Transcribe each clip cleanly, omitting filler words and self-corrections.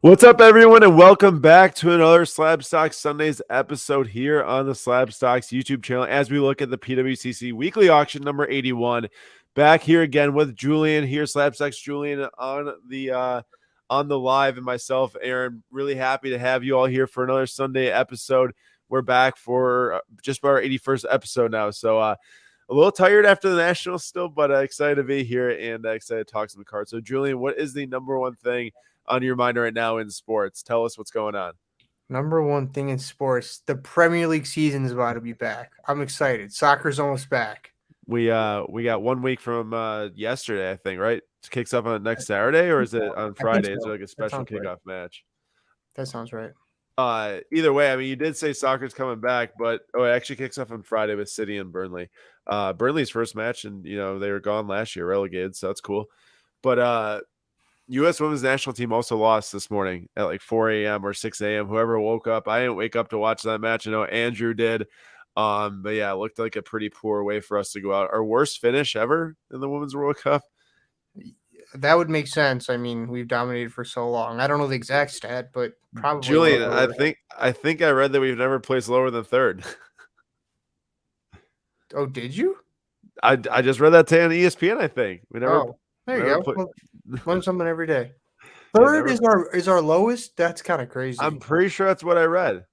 What's up, everyone, and welcome back to another Slab Stocks Sundays episode here on the Slab Stocks YouTube channel as we look at the PWCC weekly auction number 81. Back here again with Julian here, Slab Stocks Julian on the live, and myself, Aaron. Really happy to have you all here for another Sunday episode. We're back for just about our 81st episode now, so a little tired after the Nationals still, but excited to be here and excited to talk some cards. So, Julian, what is the number one thing on your mind right now in sports? Tell us what's going on. Number one thing in sports, the Premier League season is about to be back. I'm excited. Soccer's almost back. We got 1 week from yesterday, I think, right? It kicks up on next Saturday, or is it on Friday? Is it like a special kickoff match? That sounds right. Either way, I mean, you did say soccer's coming back, but it actually kicks off on Friday with City and Burnley. Burnley's first match, and they were gone last year, relegated, so that's cool. But U.S. women's national team also lost this morning at like 4 a.m. or 6 a.m. Whoever woke up, I didn't wake up to watch that match. I know Andrew did. But yeah, it looked like a pretty poor way for us to go out. Our worst finish ever in the Women's World Cup. That would make sense. I mean, we've dominated for so long. I don't know the exact stat, but probably. Julian, I think I read that we've never placed lower than third. Oh, did you? I just read that today on ESPN. I think we never. Oh, there you go. Learn something every day. Third is our lowest. That's kind of crazy. I'm pretty sure that's what I read.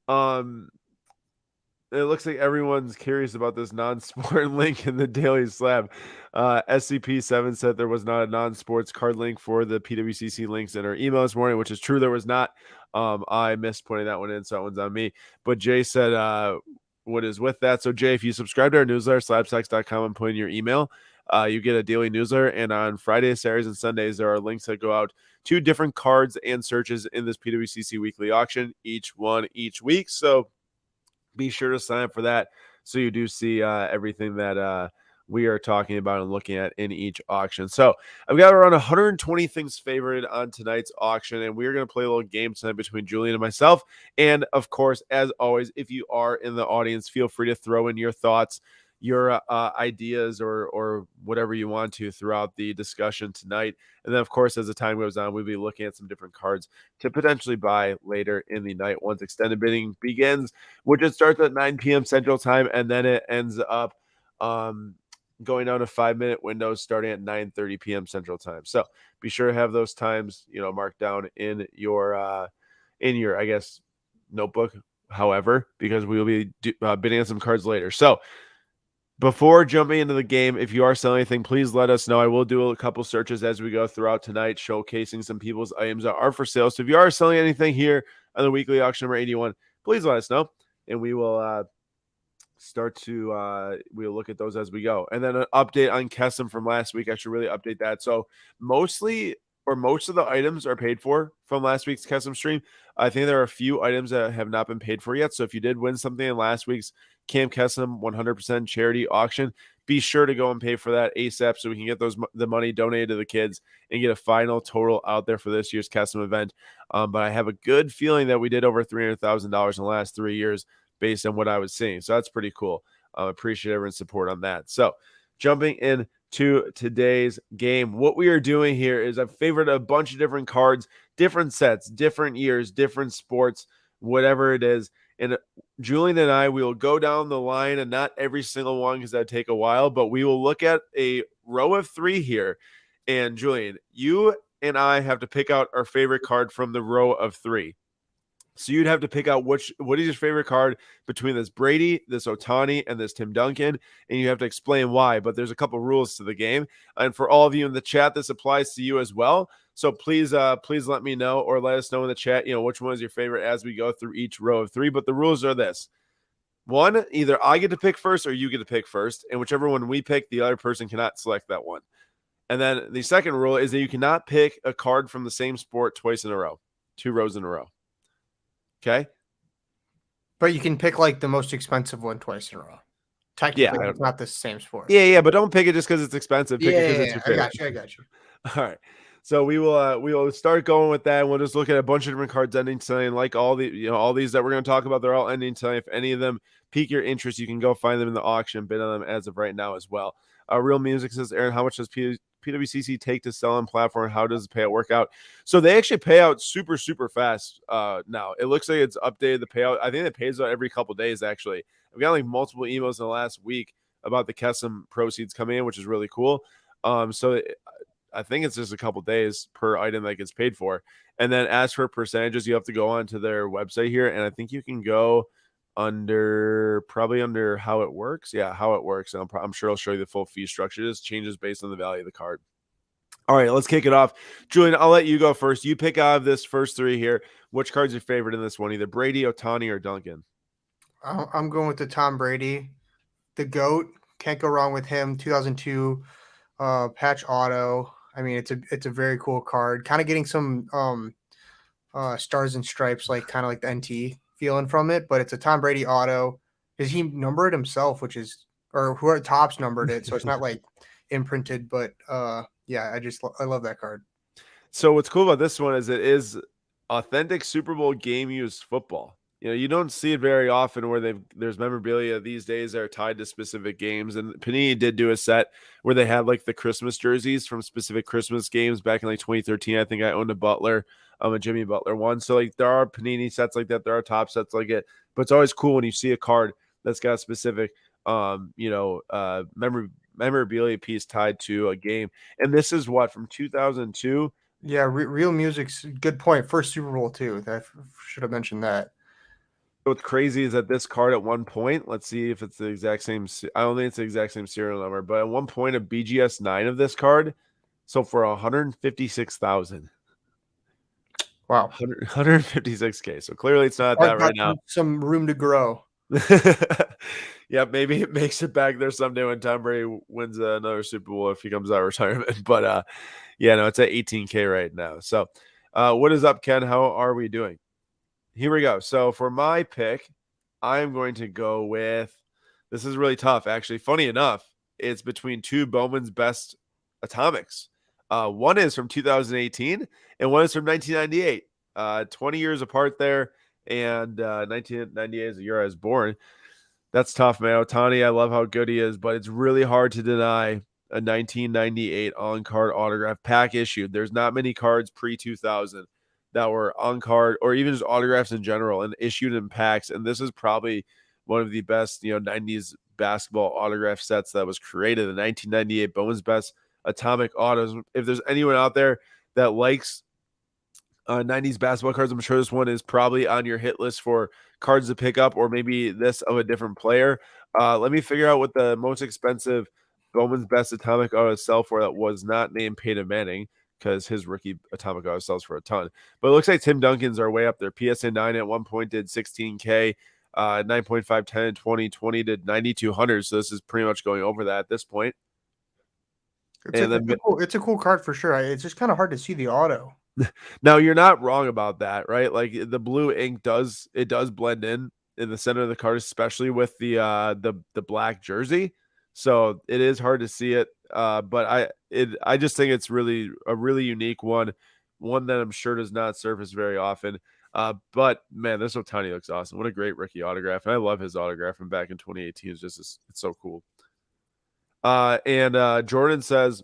It looks like everyone's curious about this non-sport link in the Daily Slab. SCP-7 said there was not a non-sports card link for the PWCC links in our email this morning, which is true. There was not. I missed putting that one in, so that one's on me. But Jay said what is with that. So, Jay, if you subscribe to our newsletter, slabstocks.com, and put in your email, you get a daily newsletter. And on Fridays, Saturdays, and Sundays, there are links that go out to different cards and searches in this PWCC weekly auction, each week. So be sure to sign up for that so you do see everything that we are talking about and looking at in each auction. So I've got around 120 things favored on tonight's auction, and we're going to play a little game tonight between Julian and myself. And of course, as always, if you are in the audience, feel free to throw in your thoughts, your ideas, or whatever you want to throughout the discussion tonight. And then, of course, as the time goes on, we'll be looking at some different cards to potentially buy later in the night once extended bidding begins, which it starts at 9 p.m. Central Time, and then it ends up going down to 5-minute windows starting at 9:30 p.m. Central Time. So be sure to have those times, marked down in your I guess, notebook. However, because we will be bidding on some cards later. So before jumping into the game, if you are selling anything, please let us know. I will do a couple searches as we go throughout tonight, showcasing some people's items that are for sale. So if you are selling anything here on the weekly auction number 81, please let us know, and we will we'll look at those as we go. And then an update on Kesem from last week. I should really update that. So most of the items are paid for from last week's Kesem stream. I think there are a few items that have not been paid for yet. So if you did win something in last week's Camp Kesem 100% charity auction, be sure to go and pay for that ASAP so we can get the money donated to the kids and get a final total out there for this year's Kesem event. But I have a good feeling that we did over $300,000 in the last 3 years based on what I was seeing. So that's pretty cool. Appreciate everyone's support on that. So jumping in to today's game, what we are doing here is I've favored a bunch of different cards, different sets, different years, different sports, whatever it is. And Julian and I, we will go down the line, and not every single one because that'd take a while, but we will look at a row of 3 here. And Julian, you and I have to pick out our favorite card from the row of 3. So you'd have to pick out what is your favorite card between this Brady, this Ohtani, and this Tim Duncan, and you have to explain why. But there's a couple rules to the game, and for all of you in the chat, this applies to you as well. So please let me know, or let us know in the chat, which one is your favorite as we go through each row of 3. But the rules are this: 1, either I get to pick first or you get to pick first, and whichever one we pick, the other person cannot select that one. And then the second rule is that you cannot pick a card from the same sport twice in a row, 2 rows in a row. Okay. But you can pick like the most expensive one twice in a row. Technically, it's not the same sport. Yeah, but don't pick it just because it's expensive. Pick it because it's your favorite. I got you. All right. So we will start going with that. We'll just look at a bunch of different cards ending tonight. And like all these that we're going to talk about, they're all ending tonight. If any of them pique your interest, you can go find them in the auction, bid on them as of right now as well. Real Music says, Aaron, how much does PWCC take to sell on platform? How does the payout work out? So they actually pay out super, super fast now. It looks like it's updated the payout. I think it pays out every couple days, actually. I've got like multiple emails in the last week about the Kesem proceeds coming in, which is really cool. I think it's just a couple days per item that gets paid for. And then as for percentages, you have to go onto their website here. And I think you can go probably under how it works. Yeah, how it works. And I'm sure I'll show you the full fee structure. It just changes based on the value of the card. All right, let's kick it off. Julian, I'll let you go first. You pick out of this first three here. Which card's your favorite in this one? Either Brady, Ohtani, or Duncan? I'm going with the Tom Brady, the GOAT. Can't go wrong with him. 2002 patch auto. I mean, it's a very cool card. Kind of getting some stars and stripes, like kind of like the NT feeling from it, but it's a Tom Brady auto. Is he numbered himself, or who are Topps numbered it, so it's not like imprinted, but yeah, I love that card. So what's cool about this one is it is authentic Super Bowl game used football. You don't see it very often where there's memorabilia these days that are tied to specific games. And Panini did do a set where they had like the Christmas jerseys from specific Christmas games back in like 2013. I think I owned a Jimmy Butler one. So like there are Panini sets like that, there are top sets like it, but it's always cool when you see a card that's got a specific memorabilia piece tied to a game. And this is what, from 2002. Yeah, Real Music's good point. First Super Bowl too. I should have mentioned that. What's crazy is that this card at one point, let's see if it's the exact same. I don't think it's the exact same serial number, but at one point, a BGS 9 of this card sold for 156,000. Wow, 156K. So clearly, it's not that right now. Some room to grow. Yeah, maybe it makes it back there someday when Tom Brady wins another Super Bowl if he comes out of retirement. But yeah, no, it's at 18K right now. So, what is up, Ken? How are we doing? Here we go. So for my pick, I'm going to go with, this is really tough, actually. Funny enough, it's between two Bowman's Best Atomics. One is from 2018 and one is from 1998. 20 years apart there, and 1998 is the year I was born. That's tough, man. Ohtani, I love how good he is, but it's really hard to deny a 1998 on-card autograph pack issued. There's not many cards pre-2000 that were on card or even just autographs in general and issued in packs. And this is probably one of the best, 90s basketball autograph sets that was created. The 1998 Bowman's Best Atomic Autos. If there's anyone out there that likes 90s basketball cards, I'm sure this one is probably on your hit list for cards to pick up, or maybe this of a different player. Let me figure out what the most expensive Bowman's Best Atomic Autos sell for that was not named Peyton Manning, because his rookie Atomic Auto sells for a ton. But it looks like Tim Duncan's are way up there. PSA 9 at one point did 16K, 9.5, 10, and 20 did 9,200. So this is pretty much going over that at this point. It's a cool card for sure. It's just kind of hard to see the auto. Now, you're not wrong about that, right? Like the blue ink does blend in the center of the card, especially with the black jersey. So it is hard to see it. But I just think it's really a really unique one that I'm sure does not surface very often. But man, this Ohtani looks awesome. What a great rookie autograph. And I love his autograph from back in 2018. It's so cool. And Jordan says,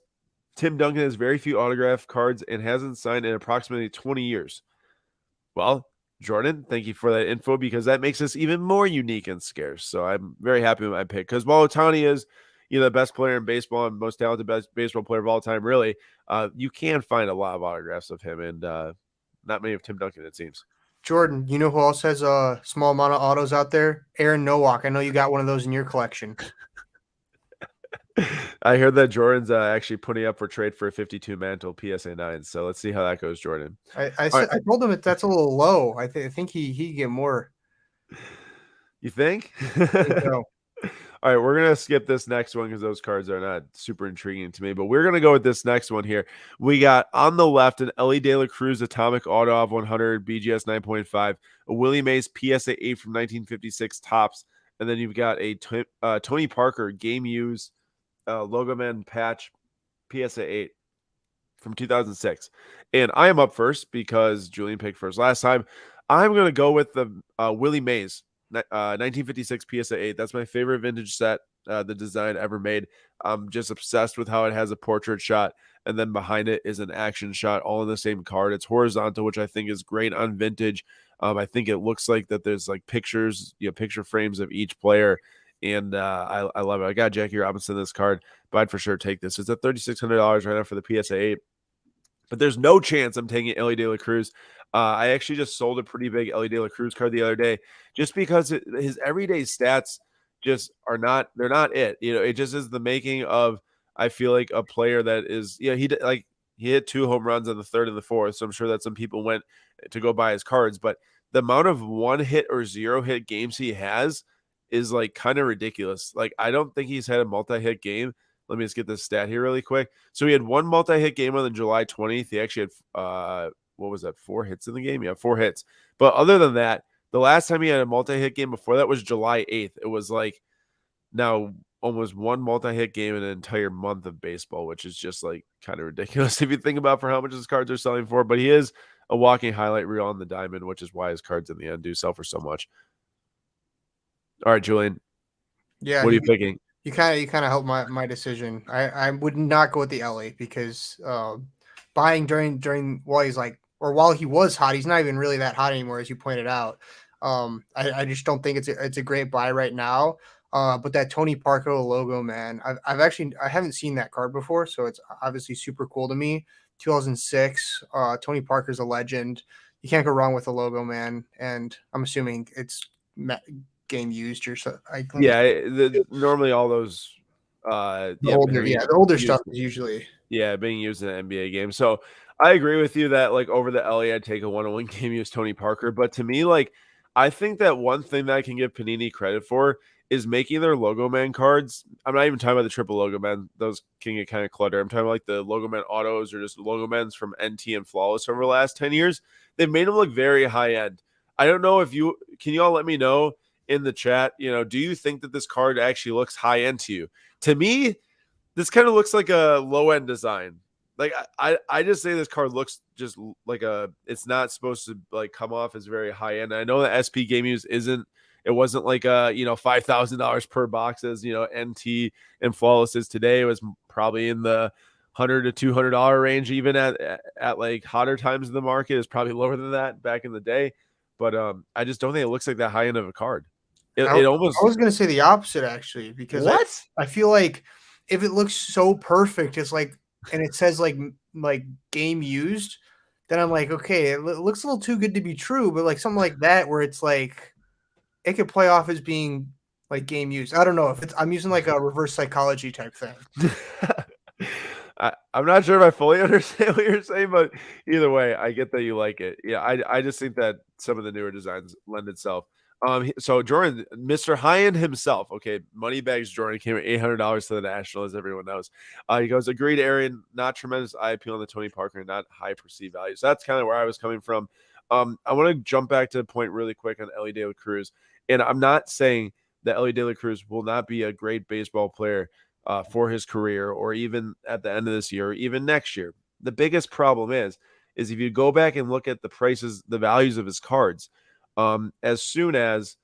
Tim Duncan has very few autograph cards and hasn't signed in approximately 20 years. Well, Jordan, thank you for that info, because that makes us even more unique and scarce. So I'm very happy with my pick, because while Ohtani is, the best player in baseball and most talented best baseball player of all time, really, you can find a lot of autographs of him, and not many of Tim Duncan, it seems. Jordan, you know who else has a small amount of autos out there? Aaron Nowak. I know you got one of those in your collection. I heard that Jordan's actually putting up for trade for a 52 mantle PSA 9. So let's see how that goes, Jordan. I told him that's a little low. I think he get more. You think? I think so. All right, we're going to skip this next one because those cards are not super intriguing to me. But we're going to go with this next one here. We got on the left an Ellie De La Cruz Atomic Auto of 100 BGS 9.5, a Willie Mays PSA 8 from 1956 Topps, and then you've got a Tony Parker Game Used Logo Man patch PSA 8 from 2006. And I am up first because Julian picked first last time. I'm going to go with the Willie Mays 1956 PSA 8. That's my favorite vintage set, the design ever made. I'm just obsessed with how it has a portrait shot, and then behind it is an action shot, all in the same card. It's horizontal, which I think is great on vintage. I think it looks like that there's like pictures, picture frames of each player, and I love it. I got Jackie Robinson this card, but I'd for sure take this. It's at $3,600 right now for the PSA 8. But there's no chance I'm taking Ellie De La Cruz. I actually just sold a pretty big Ellie De La Cruz card the other day, just because his everyday stats just are not. They're not it. It just is the making of. I feel like a player that is. He hit 2 home runs on the 3rd and the 4th, so I'm sure that some people went to go buy his cards. But the amount of 1 hit or 0 hit games he has is like kind of ridiculous. Like I don't think he's had a multi-hit game. Let me just get this stat here really quick. So he had 1 multi-hit game on the July 20th. He actually had what was that, 4 hits in the game? Yeah, 4 hits. But other than that, the last time he had a multi-hit game before that was July 8th. It was like now almost 1 multi-hit game in an entire month of baseball, which is just like kind of ridiculous if you think about for how much his cards are selling for. But he is a walking highlight reel on the diamond, which is why his cards in the end do sell for so much. All right, Julian. Yeah, what are you picking? You kind of helped my decision. I would not go with the LA because buying during while he was hot, he's not even really that hot anymore, as you pointed out. I just don't think it's a great buy right now. But that Tony Parker logo, man, I haven't seen that card before, so it's obviously super cool to me. 2006, Tony Parker's a legend. You can't go wrong with the logo, man. And I'm assuming it's game used or so. Normally all those the older stuff is usually being used in an NBA game. So I agree with you that like over the LA, I'd take a 1-on-1 game use Tony Parker. But to me, like I think that one thing that I can give Panini credit for is making their Logo Man cards. I'm not even talking about the triple Logo Man; those can get kind of cluttered. I'm talking about like the Logo Man autos or just Logo Mans from NT and Flawless over the last 10 years. They've made them look very high end. I don't know if you all let me know in the chat, do you think that this card actually looks high end to you? To me, this kind of looks like a low end design. Like I just say this card looks just like it's not supposed to like come off as very high end. I know that SP Game Use it wasn't like $5,000 per box as NT and Flawless is today. It was probably in the $100 to $200 range, even at like hotter times in the market. Is probably lower than that back in the day. But I just don't think it looks like that high end of a card. I was going to say the opposite, actually, because I feel like if it looks so perfect, it's like, and it says like game used, then I'm like, okay, it looks a little too good to be true. But like something like that, where it's like, it could play off as being like game used. I don't know if I'm using like a reverse psychology type thing. I'm not sure if I fully understand what you're saying, but either way, I get that you like it. Yeah, I just think that some of the newer designs lend itself. So Jordan, Mr. High-End himself, okay, Moneybags Jordan came at $800 to the National, as everyone knows. He goes, agreed, Aaron, not tremendous eye appeal on the Tony Parker, not high perceived value. So that's kind of where I was coming from. I want to jump back to the point really quick on Ellie De La Cruz. And I'm not saying that Ellie De La Cruz will not be a great baseball player for his career, or even at the end of this year, or even next year. The biggest problem is if you go back and look at the prices, the values of his cards, as soon as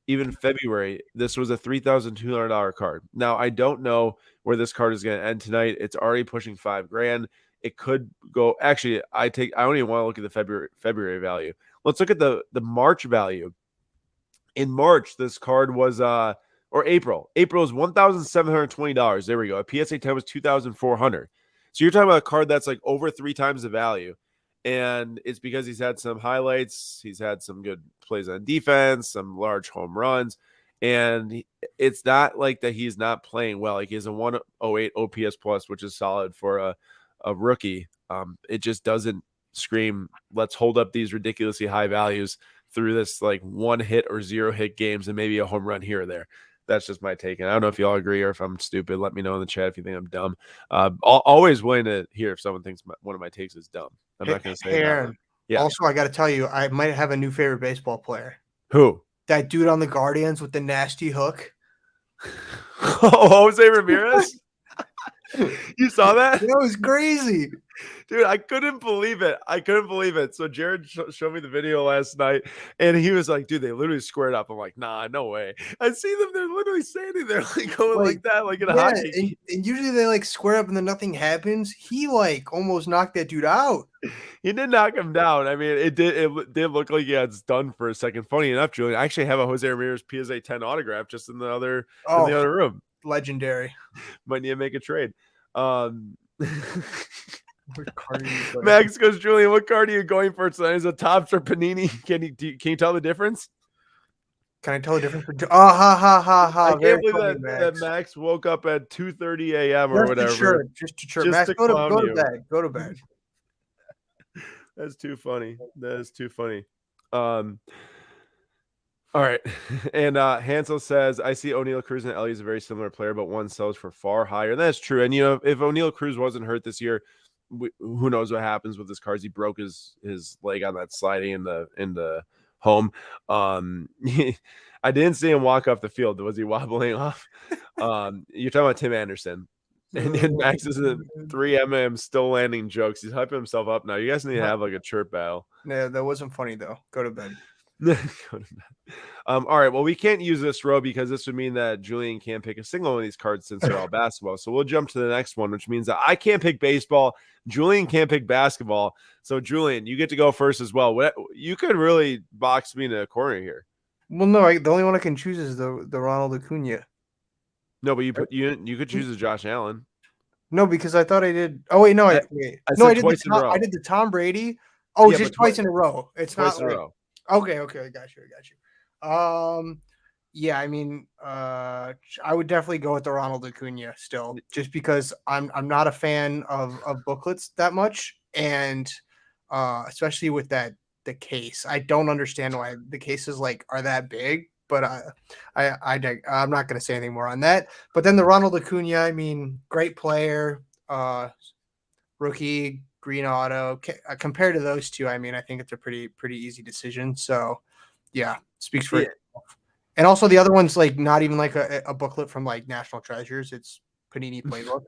even February, this was a $3,200 card. Now, I don't know where this card is going to end tonight. It's already pushing $5,000. It could go. Actually, I don't even want to look at the February value. Let's look at the March value. In March, this card was or April. April is $1,720. There we go. A PSA 10 was $2,400. So you're talking about a card that's like over 3 times the value. And it's because he's had some highlights. He's had some good plays on defense, some large home runs. And it's not like that he's not playing well. Like he has a 108 OPS plus, which is solid for a rookie. It just doesn't scream, let's hold up these ridiculously high values through this like 1 hit or 0 hit games and maybe a home run here or there. That's just my take. And I don't know if you all agree or if I'm stupid. Let me know in the chat if you think I'm dumb. Always willing to hear if someone thinks one of my takes is dumb. I'm not going to say Aaron, yeah. Also, I got to tell you, I might have a new favorite baseball player. Who? That dude on the Guardians with the nasty hook. Jose Ramirez? You saw that? That was crazy. Dude, I couldn't believe it. I couldn't believe it. So Jared showed me the video last night, and he was like, "Dude, they literally squared up." I'm like, "Nah, no way." I see them; they're literally standing there, like going Like, like that, like in a yeah, hockey game. and usually they like square up and then nothing happens. He like almost knocked that dude out. He did knock him down. I mean, it did look like he had stunned for a second. Funny enough, Julian, I actually have a Jose Ramirez PSA 10 autograph just in the other Oh, room. legendary. Might need to make a trade. Um, What card are you playing? Max goes, Julian, what card are you going for tonight? Is it Topps or Panini? Can you tell the difference? Can I tell the difference? Oh, ha ha ha ha! I Very can't believe funny, that Max. Max woke up at 2:30 a.m. or Just to whatever chirp, just to chirp. just Max, to go to clown go to you. bed. Go to bed. That's too funny. That is too funny. All right. And Hansel says, I see O'Neal Cruz and Ellie is a very similar player, but one sells for far higher. And that's true. And, you know, if O'Neal Cruz wasn't hurt this year, who knows what happens with his cards. He broke his leg on that sliding in the home. I didn't see him walk off the field. Was he wobbling off? You're talking about Tim Anderson. And then Max is a 3mm still landing jokes. He's hyping himself up now. You guys need to have like a chirp battle. No, that wasn't funny though. Go to bed. All right. Well, we can't use this row because this would mean that Julian can't pick a single one of these cards since they're all basketball. So we'll jump to the next one, which means that I can't pick baseball. Julian can't pick basketball. So Julian, you get to go first as well. You could really box me in a corner here. Well, no, the only one I can choose is the Ronald Acuna. No, but you could choose a Josh Allen. No, because I thought I did. Oh wait, no, I did I did the Tom Brady. Oh, yeah, just twice in a row. It's twice not in like, a row. Okay, I got you. Yeah, I mean, I would definitely go with the Ronald Acuna still, just because I'm not a fan of booklets that much, and especially with the case. I don't understand why the cases are that big, but I'm not going to say anything more on that. But then the Ronald Acuna, I mean, great player, rookie, green auto. Compared to those two, I mean, I think it's a pretty easy decision. So, yeah, speaks for itself. And also the other one's not even a booklet from National Treasures. It's Panini Playbook.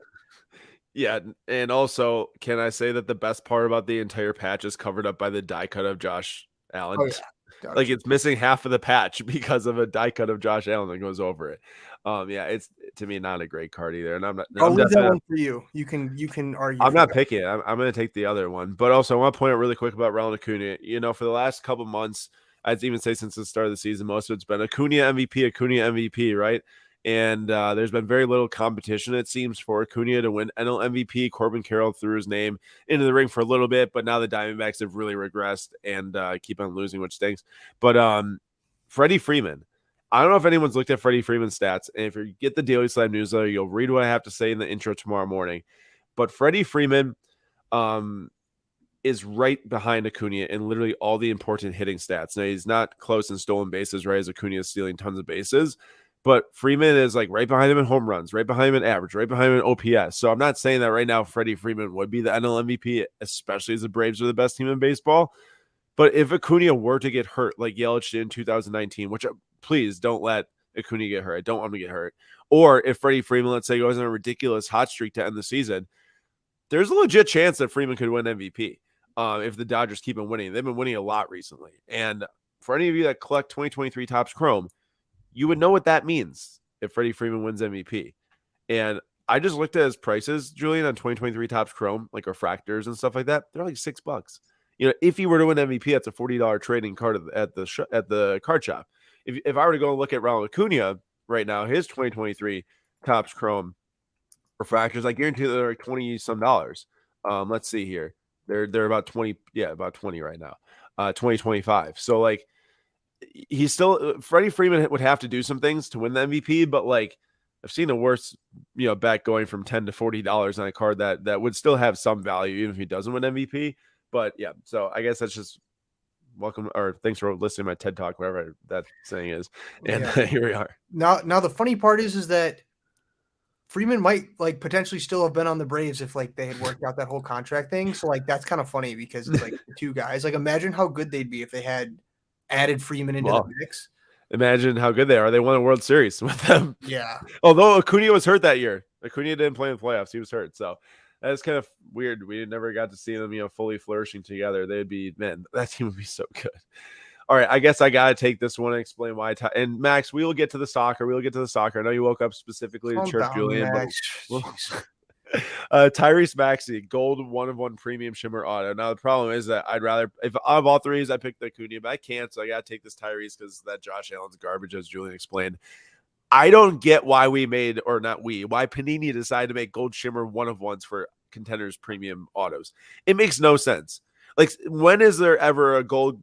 Yeah, and also, can I say that the best part about the entire patch is covered up by the die cut of Josh Allen? Oh, yeah. It's missing half of the patch because of a die cut of Josh Allen that goes over it. Yeah, it's to me not a great card either, and I'll leave that one for you. You can argue. I'm not picking it. I'm going to take the other one, but also I want to point out really quick about Ronald Acuna. You know, for the last couple months, I'd even say since the start of the season, most of it's been Acuna MVP, right? And there's been very little competition, it seems, for Acuna to win NL MVP. Corbin Carroll threw his name into the ring for a little bit, but now the Diamondbacks have really regressed and keep on losing, which stinks. But Freddie Freeman, I don't know if anyone's looked at Freddie Freeman's stats, and if you get the Daily Slam newsletter, you'll read what I have to say in the intro tomorrow morning. But Freddie Freeman is right behind Acuna in literally all the important hitting stats. Now, he's not close in stolen bases, right, as Acuna is stealing tons of bases. But Freeman is right behind him in home runs, right behind him in average, right behind him in OPS. So I'm not saying that right now Freddie Freeman would be the NL MVP, especially as the Braves are the best team in baseball. But if Acuna were to get hurt like Yelich did in 2019, which please don't let Acuna get hurt. I don't want him to get hurt. Or if Freddie Freeman, let's say, goes on a ridiculous hot streak to end the season, there's a legit chance that Freeman could win MVP if the Dodgers keep on winning. They've been winning a lot recently. And for any of you that collect 2023 Topps Chrome, you would know what that means if Freddie Freeman wins MVP. And I just looked at his prices, Julian, on 2023 Topps Chrome, like refractors and stuff like that. They're like $6. You know, if he were to win MVP, that's a $40 trading card at the card shop. If I were to go and look at Ronald Acuna right now, his 2023 Topps Chrome refractors, I guarantee they're like $20-some. Let's see here. They're about 20, about 20 right now. 2025. So he's still Freddie Freeman would have to do some things to win the MVP, but I've seen a worse, bet going from $10 to $40 on a card that would still have some value even if he doesn't win MVP. But yeah, so I guess that's just welcome or thanks for listening to my TED Talk, whatever that saying is. And here we are. Now the funny part is that Freeman might potentially still have been on the Braves if they had worked out that whole contract thing. So that's kind of funny because it's the two guys. Imagine how good they'd be if they had added Freeman into the mix. Imagine how good they are. They won a World Series with them. Yeah. Although Acuna was hurt that year. Acuna didn't play in the playoffs; he was hurt. So that's kind of weird. We never got to see them, fully flourishing together. They'd be that team would be so good. All right, I guess I gotta take this one and explain why. And Max, we will get to the soccer. I know you woke up specifically to Calm chirp down, Julian, but Max. Tyrese Maxey, gold 1-of-1 premium shimmer auto. Now the problem is that I'd rather, if out of all threes, I pick the Acuna, but I can't, so I gotta take this Tyrese because that Josh Allen's garbage, as Julian explained. I don't get why why Panini decided to make gold shimmer 1-of-1s for contenders premium autos. It makes no sense. Like, when is there ever a gold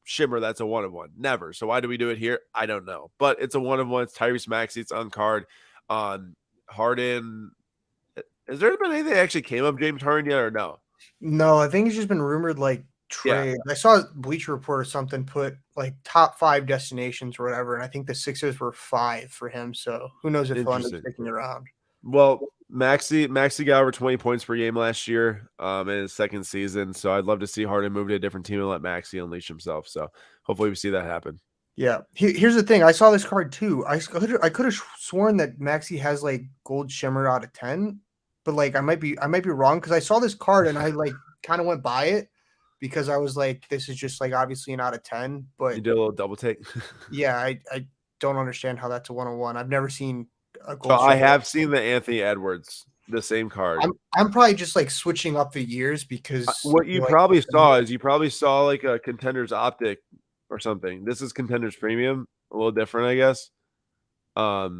shimmer that's a 1-of-1? Never. So why do we do it here? I don't know. But it's a 1-of-1. It's Tyrese Maxey. It's on card. Harden. Has there been anything that actually came up James Harden yet or no? No, I think it's just been rumored like trade. Yeah. I saw Bleacher Report or something put like top 5 destinations or whatever, and I think the Sixers were 5 for him. So who knows if he'll end up sticking around. Well, Maxey got over 20 points per game last year in his second season. So I'd love to see Harden move to a different team and let Maxey unleash himself. So hopefully we see that happen. Yeah. Here's the thing. I saw this card too. I could have sworn that Maxey has like gold shimmer out of 10, but like I might be wrong because I saw this card and I like kind of went by it because I was like, this is just like obviously an out of 10. But you did a little double take. Yeah, I don't understand how that's a 1-on-1. I've never seen a gold. So I have seen the Anthony Edwards, the same card. I'm probably just like switching up the years because what you probably saw like a Contenders Optic or something. This is Contenders Premium, a little different, I guess. I'd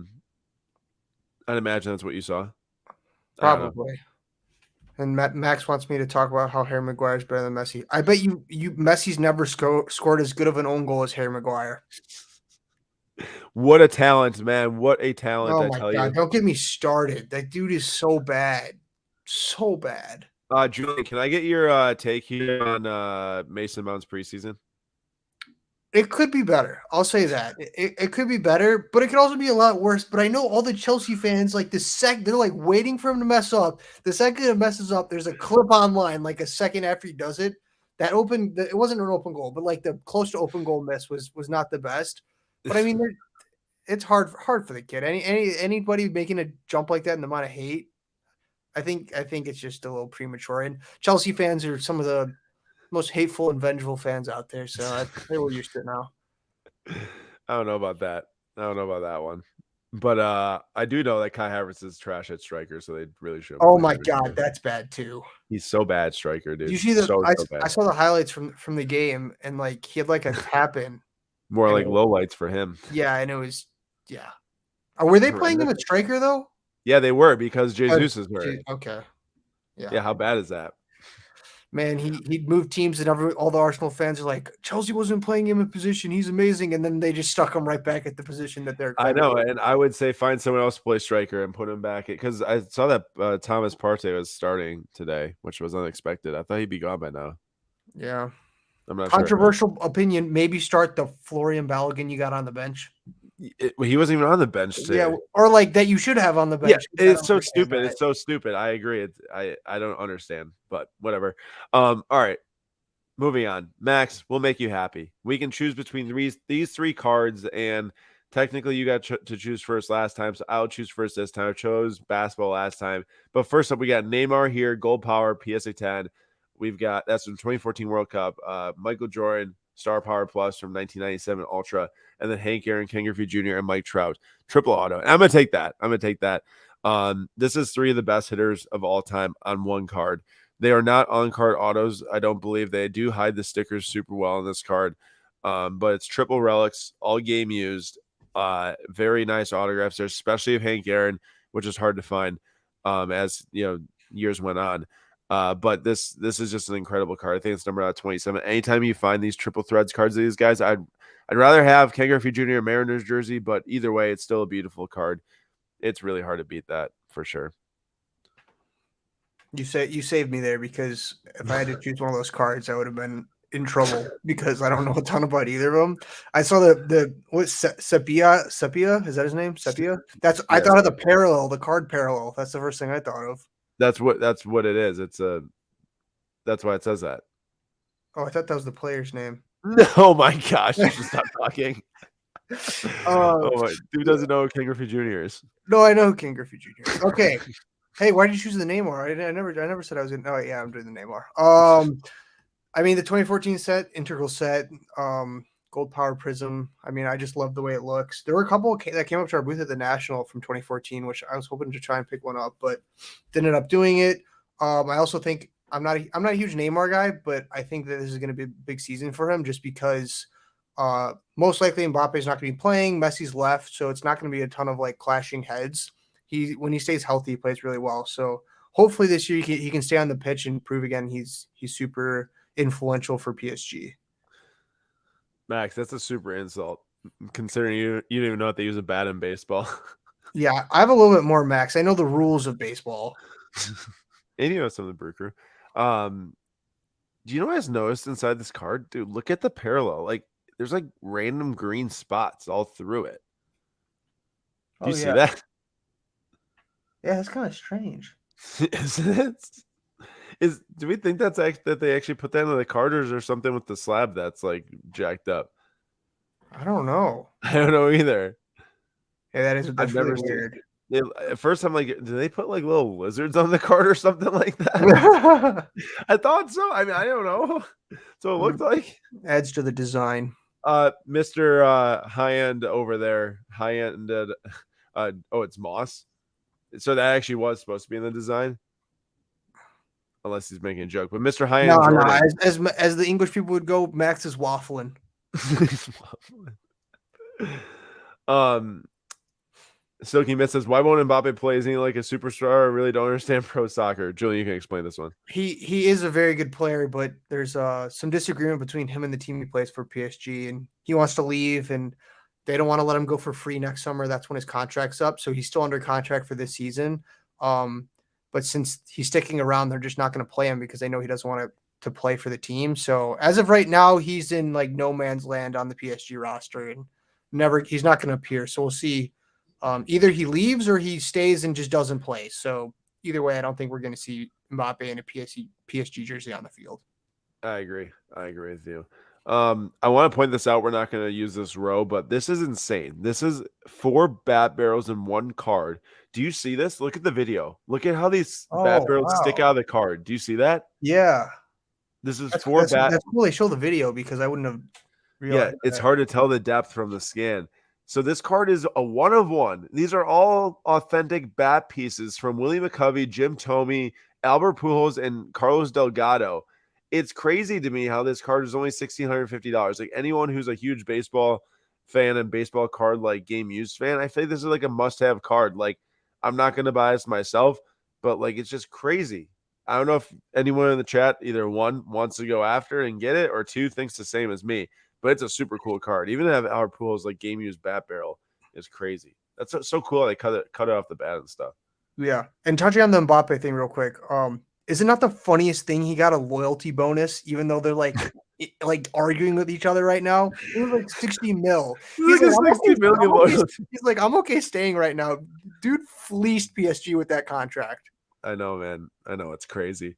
imagine that's what you saw. Probably. And Max wants me to talk about how Harry Maguire is better than Messi. I bet you Messi's never scored as good of an own goal as Harry Maguire. What a talent, man. What a talent. Oh my God. Don't get me started. That dude is so bad. So bad. Julian, can I get your take here on Mason Mount's preseason? It could be better. I'll say that. It could be better, but it could also be a lot worse. But I know all the Chelsea fans, like they're like waiting for him to mess up. The second it messes up, there's a clip online, like a second after he does it. It wasn't an open goal, but like the close to open goal miss was not the best. But I mean, it's hard for the kid. Anybody making a jump like that in the amount of hate, I think it's just a little premature. And Chelsea fans are some of the most hateful and vengeful fans out there, so they were used to it now. I don't know about that. I don't know about that one. But I do know that Kai Havertz is trash at striker, so they really should. Oh my God, that's bad too. He's so bad striker, dude. You see I saw the highlights from the game, and like he had like a tap in. More like low lights for him. Yeah, and it was Were they playing him at striker though? Yeah, they were because Jesus is hurt. Okay. Yeah, how bad is that? Man, he'd moved teams and all the Arsenal fans are like, Chelsea wasn't playing him in position. He's amazing. And then they just stuck him right back at the position that they're. I know. And I would say find someone else to play striker and put him back. Because I saw that Thomas Partey was starting today, which was unexpected. I thought he'd be gone by now. Yeah. I'm not Controversial opinion. Maybe start the Florian Balogun you got on the bench. He wasn't even on the bench today. Yeah, or like that you should have on the bench. Yeah, it's so stupid. It's so stupid. I agree. I don't understand, but whatever. All right, moving on. Max, we'll make you happy. We can choose between these 3 cards, and technically you got to choose first last time, so I'll choose first this time. I chose basketball last time, but first up we got Neymar here, Gold Power PSA 10. We've got that's from 2014 World Cup. Michael Jordan, Star Power Plus from 1997 Ultra, and then Hank Aaron, Ken Griffey Jr., and Mike Trout. Triple auto. And I'm going to take that. This is 3 of the best hitters of all time on one card. They are not on-card autos. I don't believe they do hide the stickers super well on this card. But it's triple relics, all game used. Very nice autographs there, especially of Hank Aaron, which is hard to find as years went on. But this is just an incredible card. I think it's numbered out 27. Anytime you find these triple threads cards of these guys, I'd rather have Ken Griffey Jr. Mariners jersey, but either way, it's still a beautiful card. It's really hard to beat that for sure. You saved me there because if I had to choose one of those cards, I would have been in trouble because I don't know a ton about either of them. I saw Sepia, is that his name? Sepia? I thought of the card parallel. That's the first thing I thought of. That's what it is. That's why it says that. Oh, I thought that was the player's name. Oh my gosh, you should stop talking. Uh, Oh my, who doesn't know who King Griffey Jr. is? no, I know who King Griffey Jr. is. Okay. Hey, why did you choose the Neymar? I never said I was in. Oh yeah, I'm doing the Neymar. I mean the 2014 set, integral set, gold power prism. I mean, I just love the way it looks. There were a couple that came up to our booth at the National from 2014, which I was hoping to try and pick one up, but didn't end up doing it. I also think I'm not a huge Neymar guy, but I think that this is going to be a big season for him just because most likely Mbappe is not going to be playing. Messi's left, so it's not going to be a ton of like clashing heads. When he stays healthy, he plays really well. So hopefully this year he can stay on the pitch and prove again he's super influential for PSG. Max, that's a super insult. Considering you don't even know what they use a bat in baseball. Yeah, I have a little bit more, Max. I know the rules of baseball. And you know some of the brew crew. Do you know what I just noticed inside this card? Dude, look at the parallel. Like there's like random green spots all through it. Do you see that? Yeah, that's kind of strange. Isn't it? Do we think that they actually put that into the card, or is there something with the slab that's like jacked up? I don't know. I don't know either. Yeah, that's I've really never seen weird. it. At first, I'm like, do they put like little lizards on the card or something like that? I thought so. I mean, I don't know. So it looked like Adds to the design. Mr. High end over there, high end. Oh, it's Moss. So that actually was supposed to be in the design, unless he's making a joke. But Mr. High end Jordan, as the English people would go, Max is waffling. Silky Mitt says, why won't Mbappe play? Isn't he like a superstar? I really don't understand pro soccer. Julian, you can explain this one. He is a very good player, but there's some disagreement between him and the team he plays for PSG, and he wants to leave, and they don't want to let him go for free next summer. That's when his contract's up, so he's still under contract for this season. But since he's sticking around, they're just not going to play him because they know he doesn't want to play for the team. So as of right now, he's in like no man's land on the PSG roster, and he's not going to appear. So we'll see. Either he leaves or he stays and just doesn't play. So either way, I don't think we're going to see Mbappe in a PSG jersey on the field. I agree with you. I want to point this out. We're not going to use this row, but this is insane. This is 4 bat barrels in one card. Do you see this? Look at the video. Look at how these bat barrels stick out of the card. Do you see that? Yeah. This is four bat. That's cool. They show the video because I wouldn't have realized. Yeah, it's hard to tell the depth from the scan. So this card is a 1 of 1. These are all authentic bat pieces from Willie McCovey, Jim Thome, Albert Pujols, and Carlos Delgado. It's crazy to me how this card is only $1,650. Like anyone who's a huge baseball fan and baseball card like game used fan, I think this is like a must-have card. Like I'm not gonna buy this myself, but like it's just crazy. I don't know if anyone in the chat either 1 wants to go after and get it, or 2 thinks the same as me. But it's a super cool card. Even to have Albert Pujols like game used bat barrel is crazy. That's so cool. They cut it off the bat and stuff. Yeah. And touching on the Mbappe thing real quick, is it not the funniest thing? He got a loyalty bonus, even though they're like arguing with each other right now. It was like 60 mil. He's like, 60 million loyalty. He's like, I'm okay staying right now. Dude fleeced PSG with that contract. I know, man. I know, it's crazy.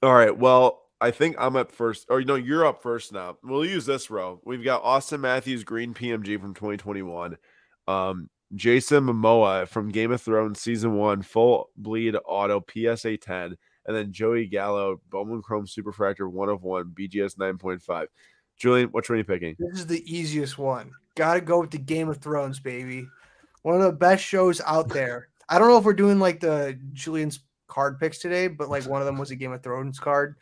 All right. Well, I think I'm up first. Or no, you're up first now. We'll use this row. We've got Austin Matthews green PMG from 2021. Jason Momoa from Game of Thrones season 1 full bleed auto PSA 10, and then Joey Gallo Bowman Chrome Superfractor 1 of 1 BGS 9.5. Julian, which one are you picking? This is the easiest one. Gotta go with the Game of Thrones, baby. One of the best shows out there. I don't know if we're doing like the Julian's card picks today, but like one of them was a Game of Thrones card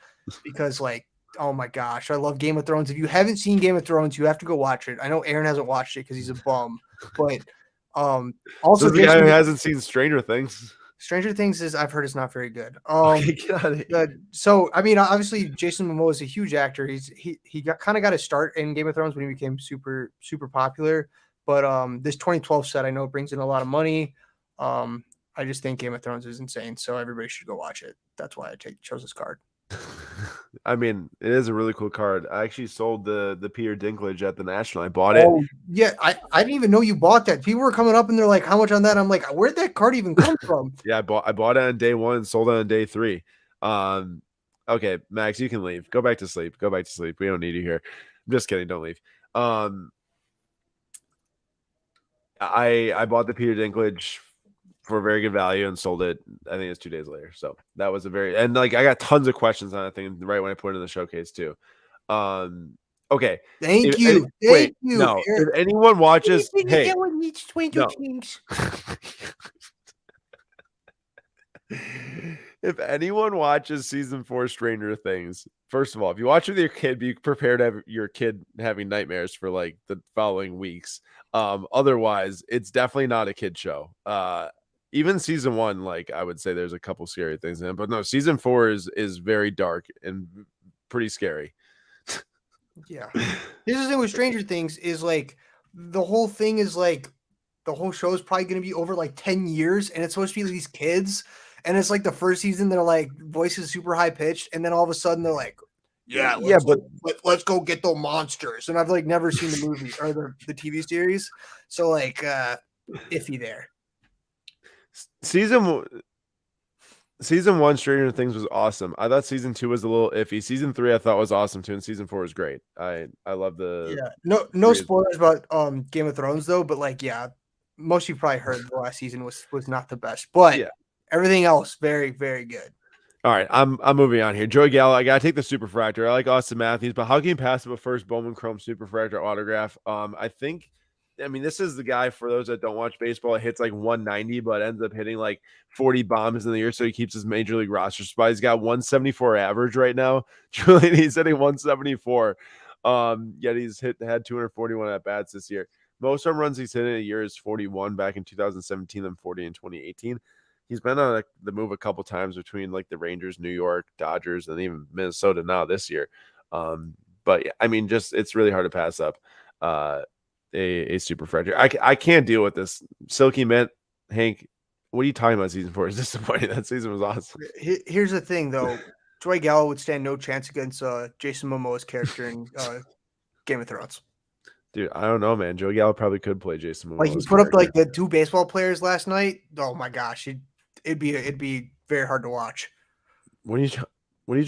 because like, oh my gosh, I love Game of Thrones. If you haven't seen Game of Thrones, you have to go watch it. I know Aaron hasn't watched it because he's a bum, but also the guy who hasn't seen Stranger Things. Stranger Things is I've heard it's not very good. So I mean, obviously Jason Momoa is a huge actor. He got his start in Game of Thrones when he became super popular. But this 2012 set, I know it brings in a lot of money. I just think Game of Thrones is insane, so everybody should go watch it. That's why I chose this card. I mean, it is a really cool card. I actually sold the Peter Dinklage at the National. I bought it. Yeah, I didn't even know you bought that. People were coming up and they're like, "How much on that?" I'm like, "Where'd that card even come from?" Yeah, I bought it on day 1 and sold it on day 3. Okay, Max, you can leave. Go back to sleep. We don't need you here. I'm just kidding. Don't leave. I bought the Peter Dinklage for a very good value and sold it. I think it's 2 days later. So that was and like I got tons of questions on that thing right when I put it in the showcase too. Okay. Thank If you. wait, Thank you. no. If anyone watches, hey, no. Things. If anyone watches season 4 Stranger Things, first of all, if you watch with your kid, be prepared to have your kid having nightmares for like the following weeks. Otherwise, it's definitely not a kid show. Even season 1, like I would say there's a couple scary things in it, but no, season 4 is very dark and pretty scary. Yeah. Here's the thing with Stranger Things is like the whole thing is like the whole show is probably going to be over like 10 years and it's supposed to be these kids. And it's like the first season, they're like voices super high pitched. And then all of a sudden they're like, yeah, let's go get the monsters. And I've like never seen the movie or the TV series. So like iffy there. Season 1 Stranger Things was awesome. I thought season 2 was a little iffy. Season 3 I thought was awesome too, and season 4 was great. I love the no spoilers about Game of Thrones though, but like most of you probably heard the last season was not the best, but everything else very, very good. All right, I'm moving on here. Joey Gallo, I gotta take the Superfractor. I like Austin Matthews, but how can you pass up a first Bowman Chrome Superfractor autograph? I mean, this is the guy, for those that don't watch baseball, it hits like 190, but ends up hitting like 40 bombs in the year, so he keeps his major league roster spot. He's got 174 average right now. Julian, he's hitting 174. Yet he's had 241 at bats this year. Most home runs he's hit in a year is 41 back in 2017 and 40 in 2018. He's been on the move a couple times between like the Rangers, New York, Dodgers, and even Minnesota now this year. But I mean, just it's really hard to pass up a Superfractor. I can't deal with this. Silky Mint, Hank, what are you talking about? Season 4 is disappointing. That season was awesome. Here's the thing, though. Joey Gallo would stand no chance against Jason Momoa's character in Game of Thrones. Dude, I don't know, man. Joey Gallo probably could play Jason Momoa. Like he put up like the 2 baseball players last night. Oh my gosh, it'd be very hard to watch. What are you talking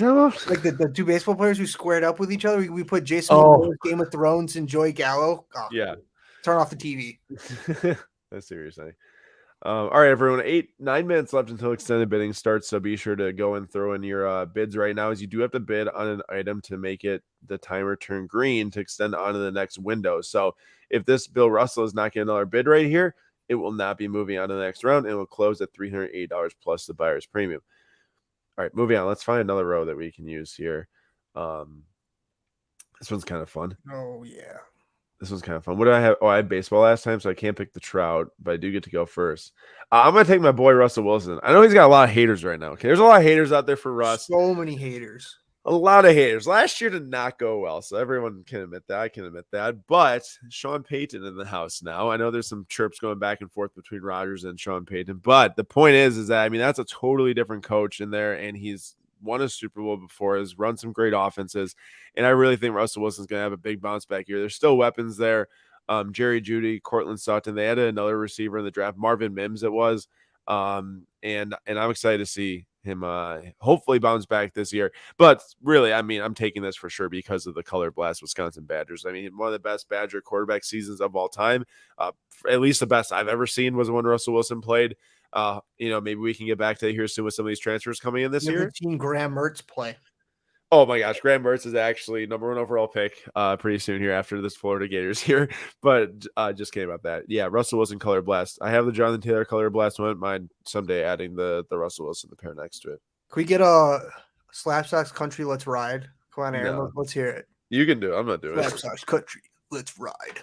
about? Like the 2 baseball players who squared up with each other. We put Jason Momoa's Game of Thrones and Joey Gallo. Oh, yeah, turn off the TV. That's seriously. All right, everyone. 9 minutes left until extended bidding starts, so be sure to go and throw in your bids right now, as you do have to bid on an item to make it the timer turn green to extend on to the next window. So if this Bill Russell is not getting another bid right here, it will not be moving on to the next round, and it will close at $308 plus the buyer's premium. All right, moving on. Let's find another row that we can use here. This one's kind of fun. Oh, yeah. This one's kind of fun. What did I have? Oh, I had baseball last time, so I can't pick the Trout, but I do get to go first. I'm going to take my boy Russell Wilson. I know he's got a lot of haters right now. Okay, there's a lot of haters out there for Russ. So many haters. A lot of haters. Last year did not go well, so everyone can admit that. I can admit that. But Sean Payton in the house now. I know there's some chirps going back and forth between Rodgers and Sean Payton, but the point is that, I mean, that's a totally different coach in there, and he's won a Super Bowl before, has run some great offenses, and I really think Russell Wilson's going to have a big bounce back here. There's still weapons there. Jerry Jeudy, Cortland Sutton. They added another receiver in the draft, Marvin Mims it was. And I'm excited to see him hopefully bounce back this year. But really, I mean, I'm taking this for sure because of the Color Blast Wisconsin Badgers. I mean, one of the best Badger quarterback seasons of all time. At least the best I've ever seen was when Russell Wilson played. Maybe we can get back to here soon with some of these transfers coming in this year. Seen Graham Mertz play. Oh my gosh, Graham Mertz is actually #1 overall pick pretty soon here after this Florida Gators here. But just kidding about that. Yeah, Russell Wilson Color Blast. I have the Jonathan Taylor Color Blast. I wouldn't mind someday adding the Russell Wilson, the pair next to it. Can we get a Slapsocks Country Let's Ride? Come on, Aaron. No. Let's hear it. You can do it. I'm not doing it. Slapsocks Country Let's Ride.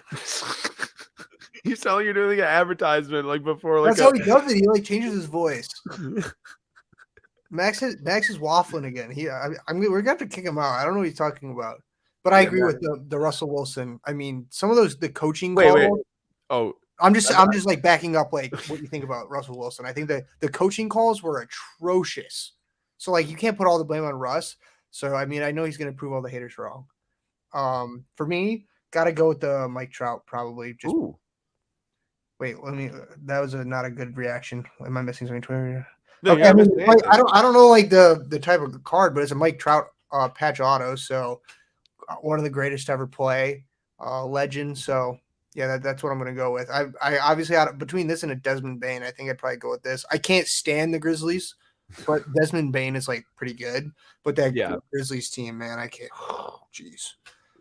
You sound like you're doing an advertisement like before. Like that's how he does it. He like changes his voice. Max is waffling again. We're gonna have to kick him out. I don't know what he's talking about. But I agree with the Russell Wilson. I mean, some of the coaching calls. Wait. Oh, I'm just like backing up like what you think about Russell Wilson. I think that the coaching calls were atrocious. So like you can't put all the blame on Russ. So I mean, I know he's gonna prove all the haters wrong. For me, gotta go with the Mike Trout probably. Just ooh. Wait, that was not a good reaction. Am I missing something? No, okay, I don't know like the type of card, but it's a Mike Trout patch auto. So one of the greatest to ever play, legend. So yeah, that's what I'm gonna go with. I obviously between this and a Desmond Bain, I think I'd probably go with this. I can't stand the Grizzlies, but Desmond Bain is like pretty good. But that Yeah. Grizzlies team, man, I can't. Jeez.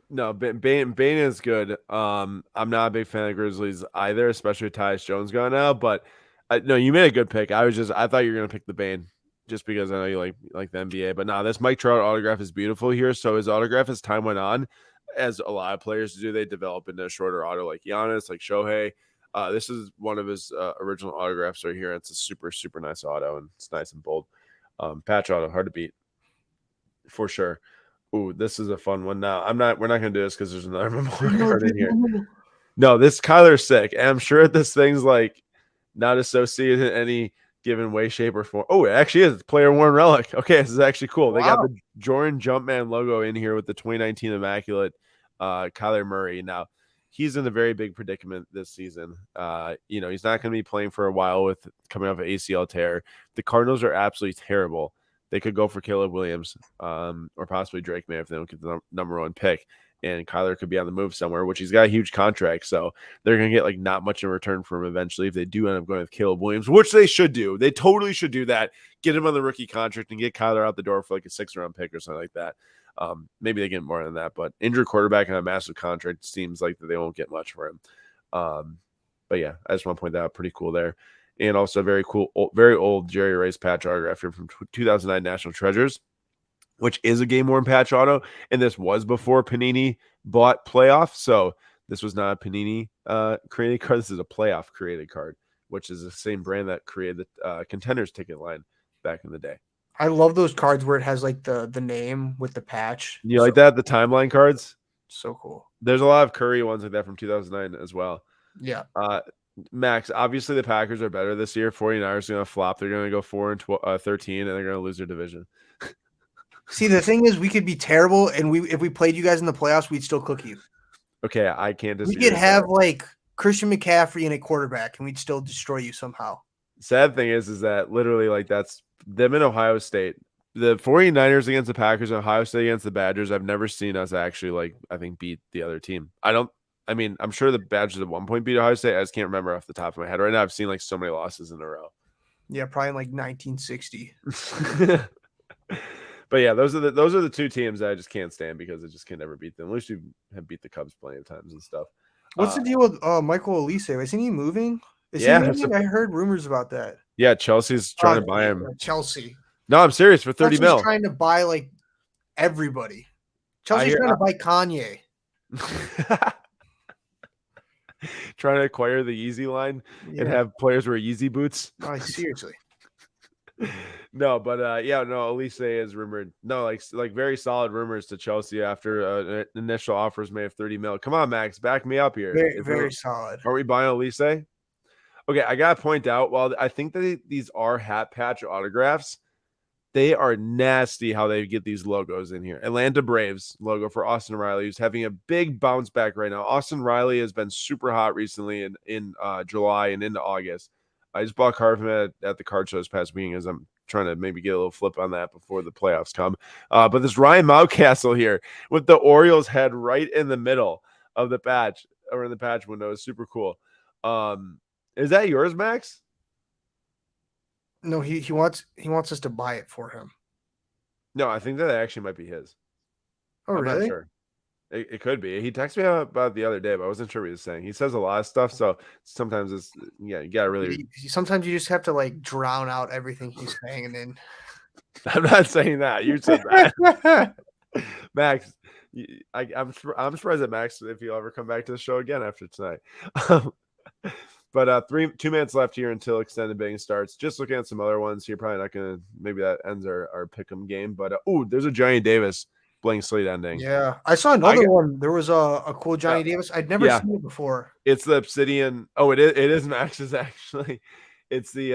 No, Bane is good. I'm not a big fan of Grizzlies either, especially with Tyus Jones going now. But no, you made a good pick. I thought you were gonna pick the Bane just because I know you like the NBA. But no, this Mike Trout autograph is beautiful here. So his autograph as time went on, as a lot of players do, they develop into a shorter auto like Giannis, like Shohei. This is one of his original autographs right here. It's a super, super nice auto, and it's nice and bold. Patch auto, hard to beat for sure. Ooh, this is a fun one. Now, we're not going to do this because there's another memorial card in here. No, this Kyler's sick. And I'm sure this thing's like not associated in any given way, shape, or form. Oh, it actually is. It's player worn relic. Okay, this is actually cool. They got the Jordan Jumpman logo in here with the 2019 Immaculate Kyler Murray. Now, he's in a very big predicament this season. He's not going to be playing for a while with coming off an ACL tear. The Cardinals are absolutely terrible. They could go for Caleb Williams or possibly Drake May if they don't get the number one pick. And Kyler could be on the move somewhere, which he's got a huge contract. So they're going to get like not much in return for him eventually if they do end up going with Caleb Williams, which they should do. They totally should do that. Get him on the rookie contract and get Kyler out the door for like a 6th-round pick or something like that. Maybe they get more than that, but injured quarterback on a massive contract seems like that they won't get much for him. But yeah, I just want to point that out. Pretty cool there. And also very cool, very old Jerry Rice patch autograph here from 2009 National Treasures, which is a game-worn patch auto. And this was before Panini bought Playoff. So this was not a Panini created card. This is a Playoff created card, which is the same brand that created the Contenders ticket line back in the day. I love those cards where it has like the name with the patch. You like that? The timeline cards? So cool. There's a lot of Curry ones like that from 2009 as well. Yeah. Max, obviously the Packers are better this year. 49ers are going to flop. They're going to go 4-13, and they're going to lose their division. See, the thing is, we could be terrible, and if we played you guys in the playoffs, we'd still cook you. Okay, I can't disagree. We could have like Christian McCaffrey and a quarterback, and we'd still destroy you somehow. Sad thing is that literally like that's them in Ohio State. The 49ers against the Packers and Ohio State against the Badgers, I've never seen us actually beat the other team. I'm sure the Badgers at one point beat Ohio State. I just can't remember off the top of my head. Right now, I've seen like so many losses in a row. Yeah, probably in like 1960. But yeah, those are the two teams that I just can't stand because I just can never beat them. At least we have beat the Cubs plenty of times and stuff. What's the deal with Michael Elise? Isn't he moving? Is he moving? I heard rumors about that. Yeah, Chelsea's trying to buy him. Chelsea. No, I'm serious, for $30 million. Trying to buy like everybody. Chelsea's trying to buy Kanye. Trying to acquire the Yeezy line and have players wear Yeezy boots. Oh, seriously. No, but Elise is rumored. No, like very solid rumors to Chelsea after initial offers made of $30 million. Come on, Max, back me up here. Very solid. Are we buying Elise? Okay, I gotta point out, while I think that these are hat patch autographs, they are nasty how they get these logos in here. Atlanta Braves logo for Austin Riley, who's having a big bounce back right now. Austin Riley has been super hot recently in July and into August. I just bought a card from him at the card show this past weekend as I'm trying to maybe get a little flip on that before the playoffs come. But this Ryan Mountcastle here with the Orioles head right in the middle of the patch or in the patch window is super cool. Is that yours, Max? No, he wants us to buy it for him. No, I think that actually might be his. Oh, I'm really? not sure. It could be. He texted me about the other day, but I wasn't sure what he was saying. He says a lot of stuff, so sometimes it's you gotta really. Sometimes you just have to like drown out everything he's saying, and then. I'm not saying that. You said that, Max. I'm surprised at Max if he'll ever come back to the show again after tonight. But 2 minutes left here until extended betting starts. Just looking at some other ones here. Probably not gonna. Maybe that ends our pick'em game. But there's a Johnny Davis blank slate ending. Yeah, I saw another one. There was a cool Johnny Davis. I'd never seen it before. It's the Obsidian. Oh, it is Max's actually. It's the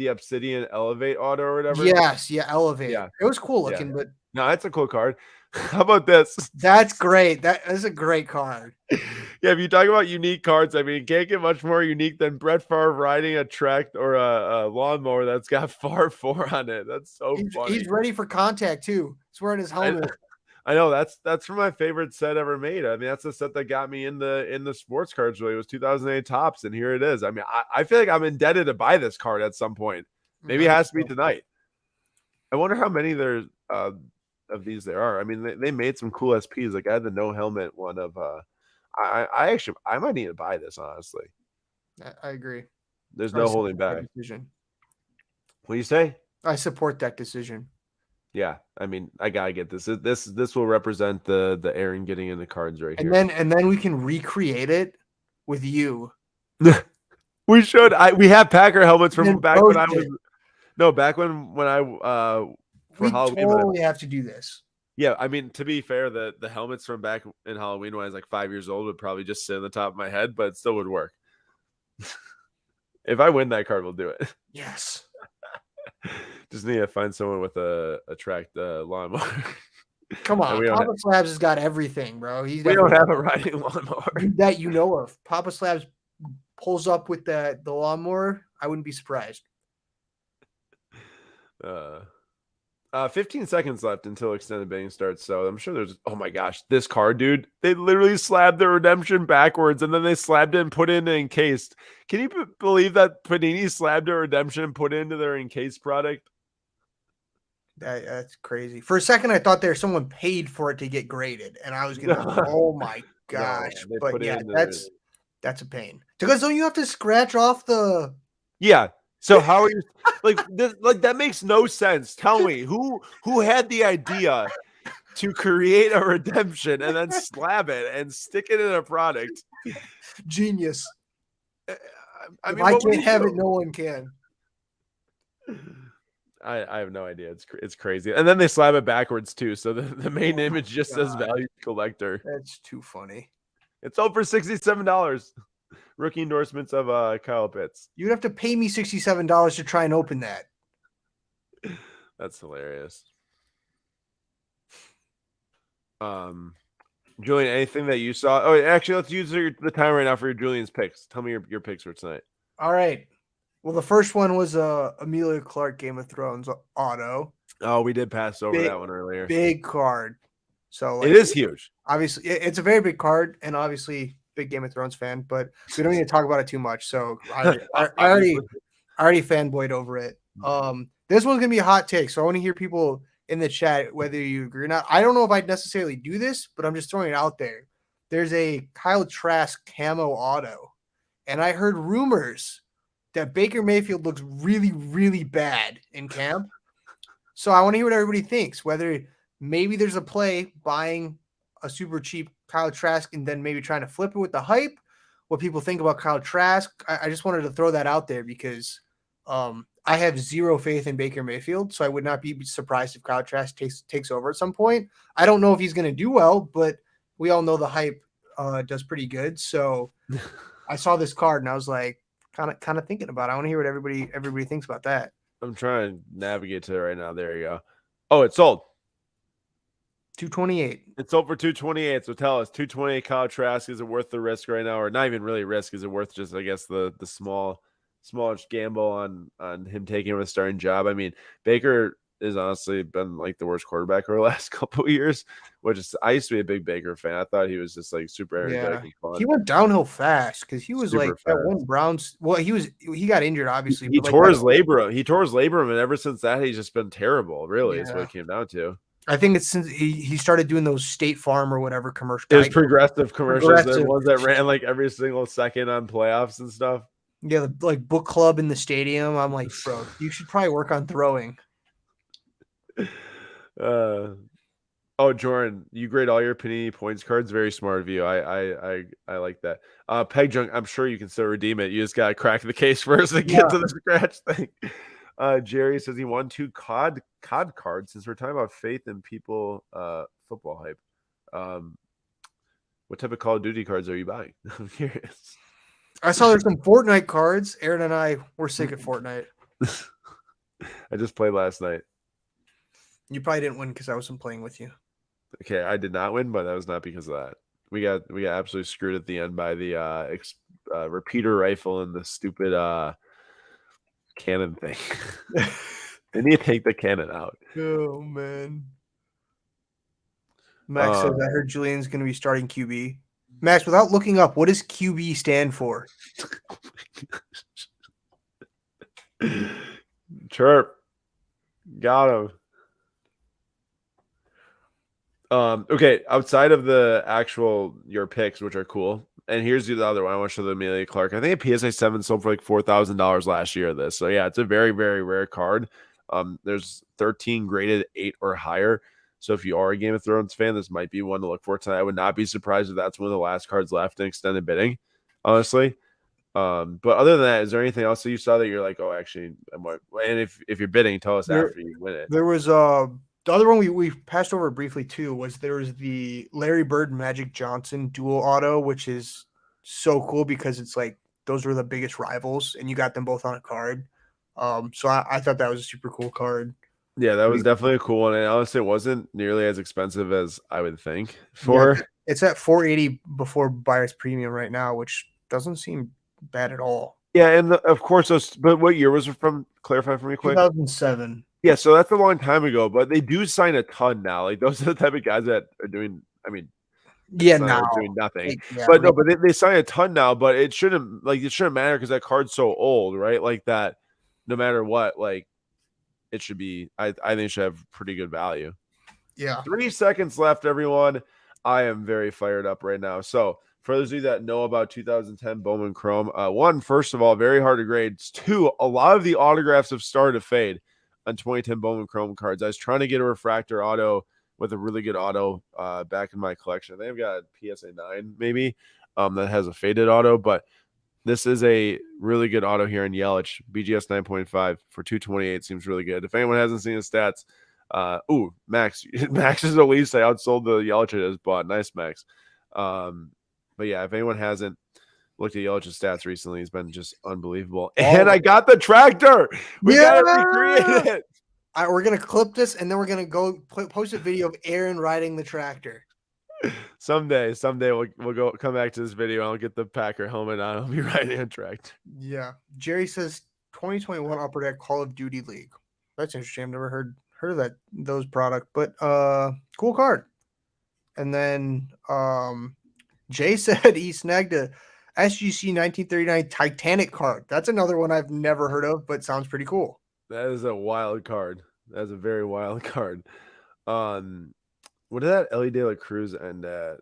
Obsidian Elevate auto or whatever. Yes, Elevate. Yeah. It was cool looking, but no, it's a cool card. How about this? That's great. That is a great card. Yeah, if you talk about unique cards, I mean, it can't get much more unique than Brett Favre riding a Trek or a lawnmower that's got Favre 4 on it. That's so funny. He's ready for contact too. He's wearing his helmet. I know that's from my favorite set ever made. I mean, that's the set that got me in the sports cards. Really, it was 2008 Topps, and here it is. I mean, I feel like I'm indebted to buy this card at some point. Maybe it has to be tonight. I wonder how many there's of these there are. I mean, they made some cool SPs. Like I had the no helmet one of. I actually I might need to buy this honestly. I agree. There's no holding back. Decision. What do you say? I support that decision. Yeah, I mean, I gotta get this. This will represent the Aaron getting in the cards right here. And then we can recreate it with you. We should. We have Packer helmets from back when I was. No, back when I for Halloween. We totally have to do this. Yeah, I mean, to be fair, the helmets from back in Halloween when I was like 5 years old would probably just sit on the top of my head, but it still would work. If I win that card, we'll do it. Yes. Just need to find someone with a tracked lawnmower. Come on, Papa Slabs has got everything, bro. We don't have a riding lawnmower that you know of. Papa Slabs pulls up with the lawnmower. I wouldn't be surprised. 15 seconds left until extended bidding starts. So I'm sure there's. Oh my gosh, this card, dude! They literally slabbed the redemption backwards, and then they slabbed it and put it in encased. Can you believe that Panini slabbed a redemption and put it into their encased product? That's crazy. For a second, I thought someone paid for it to get graded, and I was gonna. Oh my gosh! No, but yeah, that's a pain. Because don't you have to scratch off the? Yeah. So how are you like this? Like that makes no sense. Tell me who had the idea to create a redemption and then slab it and stick it in a product? Genius. I mean, if I can't have it, no one can. I have no idea. It's crazy. And then they slab it backwards too. So the main image just says value collector. That's too funny. It's sold for $67. Rookie endorsements of Kyle Pitts. You'd have to pay me $67 to try and open that. That's hilarious. Julian, anything that you saw? Oh, actually, let's use the time right now for your Julian's picks. Tell me your picks for tonight. All right. Well, the first one was Emilia Clarke Game of Thrones auto. Oh, we did pass over that one earlier. Big card. So it is huge. Obviously, it's a very big card, and obviously big Game of Thrones fan, but we don't need to talk about it too much. So I already fanboyed over it. This one's gonna be a hot take, so I want to hear people in the chat whether you agree or not. I don't know if I'd necessarily do this, but I'm just throwing it out there. There's a Kyle Trask camo auto, and I heard rumors that Baker Mayfield looks really, really bad in camp. So I want to hear what everybody thinks, whether maybe there's a play buying a super cheap Kyle Trask and then maybe trying to flip it with the hype, what people think about Kyle Trask. I just wanted to throw that out there because I have zero faith in Baker Mayfield, so I would not be surprised if Kyle Trask takes over at some point. I don't know if he's going to do well, but we all know the hype does pretty good. So I saw this card and I was like, kind of thinking about it. I want to hear what everybody thinks about that. I'm trying to navigate to it right now. There you go. Oh, it's sold. 228. It's sold for 228. So tell us, 228 Kyle Trask, is it worth the risk right now, or not even really risk? Is it worth just, I guess, the smallish gamble on him taking over the starting job? I mean, Baker has honestly been like the worst quarterback over the last couple of years, which is, I used to be a big Baker fan. I thought he was just like super energetic and fun. He went downhill fast because he was super like fast. That one Browns. Well, he got injured obviously. He tore his labrum. He tore his labrum, and ever since that, he's just been terrible. Really, is what it came down to. I think it's since he started doing those State Farm or whatever commercials. It was progressive commercials. The ones that ran like every single second on playoffs and stuff. Yeah, like book club in the stadium. I'm like, bro, you should probably work on throwing. Oh, Jordan, you grade all your Panini points cards. Very smart of you. I like that. Peg Junk, I'm sure you can still redeem it. You just gotta crack the case first to get to the scratch thing. Jerry says he won 2 COD cards. Since we're talking about faith in people, football hype. What type of Call of Duty cards are you buying? I'm curious. I saw there's some Fortnite cards. Aaron and I were sick at Fortnite. I just played last night. You probably didn't win because I wasn't playing with you. Okay, I did not win, but that was not because of that. We got absolutely screwed at the end by the repeater rifle and the stupid cannon thing. They need to take the cannon out. Oh man. Max says, I heard Julian's going to be starting QB. Max, without looking up, what does QB stand for? Chirp. Got him. Okay, outside of the actual your picks, which are cool, and here's the other one. I want to show the Amelia Clark. I think a PSA 7 sold for like $4,000 last year. This, so yeah, it's a very, very rare card. There's 13 graded 8 or higher. So if you are a Game of Thrones fan, this might be one to look for tonight. I would not be surprised if that's one of the last cards left in extended bidding, honestly. But other than that, is there anything else that you saw that you're like, oh, actually, and if you're bidding, tell us after you win it. There was the other one we passed over briefly too was there was the Larry Bird Magic Johnson dual auto, which is so cool because it's like those were the biggest rivals, and you got them both on a card. So I thought that was a super cool card. Yeah, that was definitely a cool one, and honestly, it wasn't nearly as expensive as I would think. It's at $480 before buyer's premium right now, which doesn't seem bad at all. Yeah, and of course those. But what year was it from? Clarify for me quick. 2007. Yeah, so that's a long time ago, but they do sign a ton now. Like those are the type of guys that are doing. I mean, now doing nothing. But they sign a ton now. But it shouldn't matter because that card's so old, right? Like that, no matter what, like it should be. I think it should have pretty good value. Yeah. 3 seconds left, everyone. I am very fired up right now. So for those of you that know about 2010 Bowman Chrome, one, first of all, very hard to grade. Two, a lot of the autographs have started to fade on 2010 Bowman Chrome cards. I was trying to get a refractor auto with a really good auto back in my collection. They've got PSA 9 maybe that has a faded auto, but this is a really good auto here in Yelich. BGS 9.5 for 228 seems really good. If anyone hasn't seen his stats, Max is at least I outsold the Yelich I just bought. Nice, Max. But yeah, if anyone hasn't looked at Yelich's stats recently, he's been just unbelievable. And I got the tractor. We got to recreate it. We're gonna clip this and then we're gonna go post a video of Aaron riding the tractor. Someday we'll come back to this video and I'll get the Packer helmet on. I'll be riding a tractor. Yeah. Jerry says 2021 Upper Deck Call of Duty League. That's interesting. I've never heard of those product, but cool card. And then Jay said he snagged a SGC 1939 Titanic card. That's another one I've never heard of, but sounds pretty cool. That is a wild card. That's a very wild card. What did that Ellie De La Cruz end at?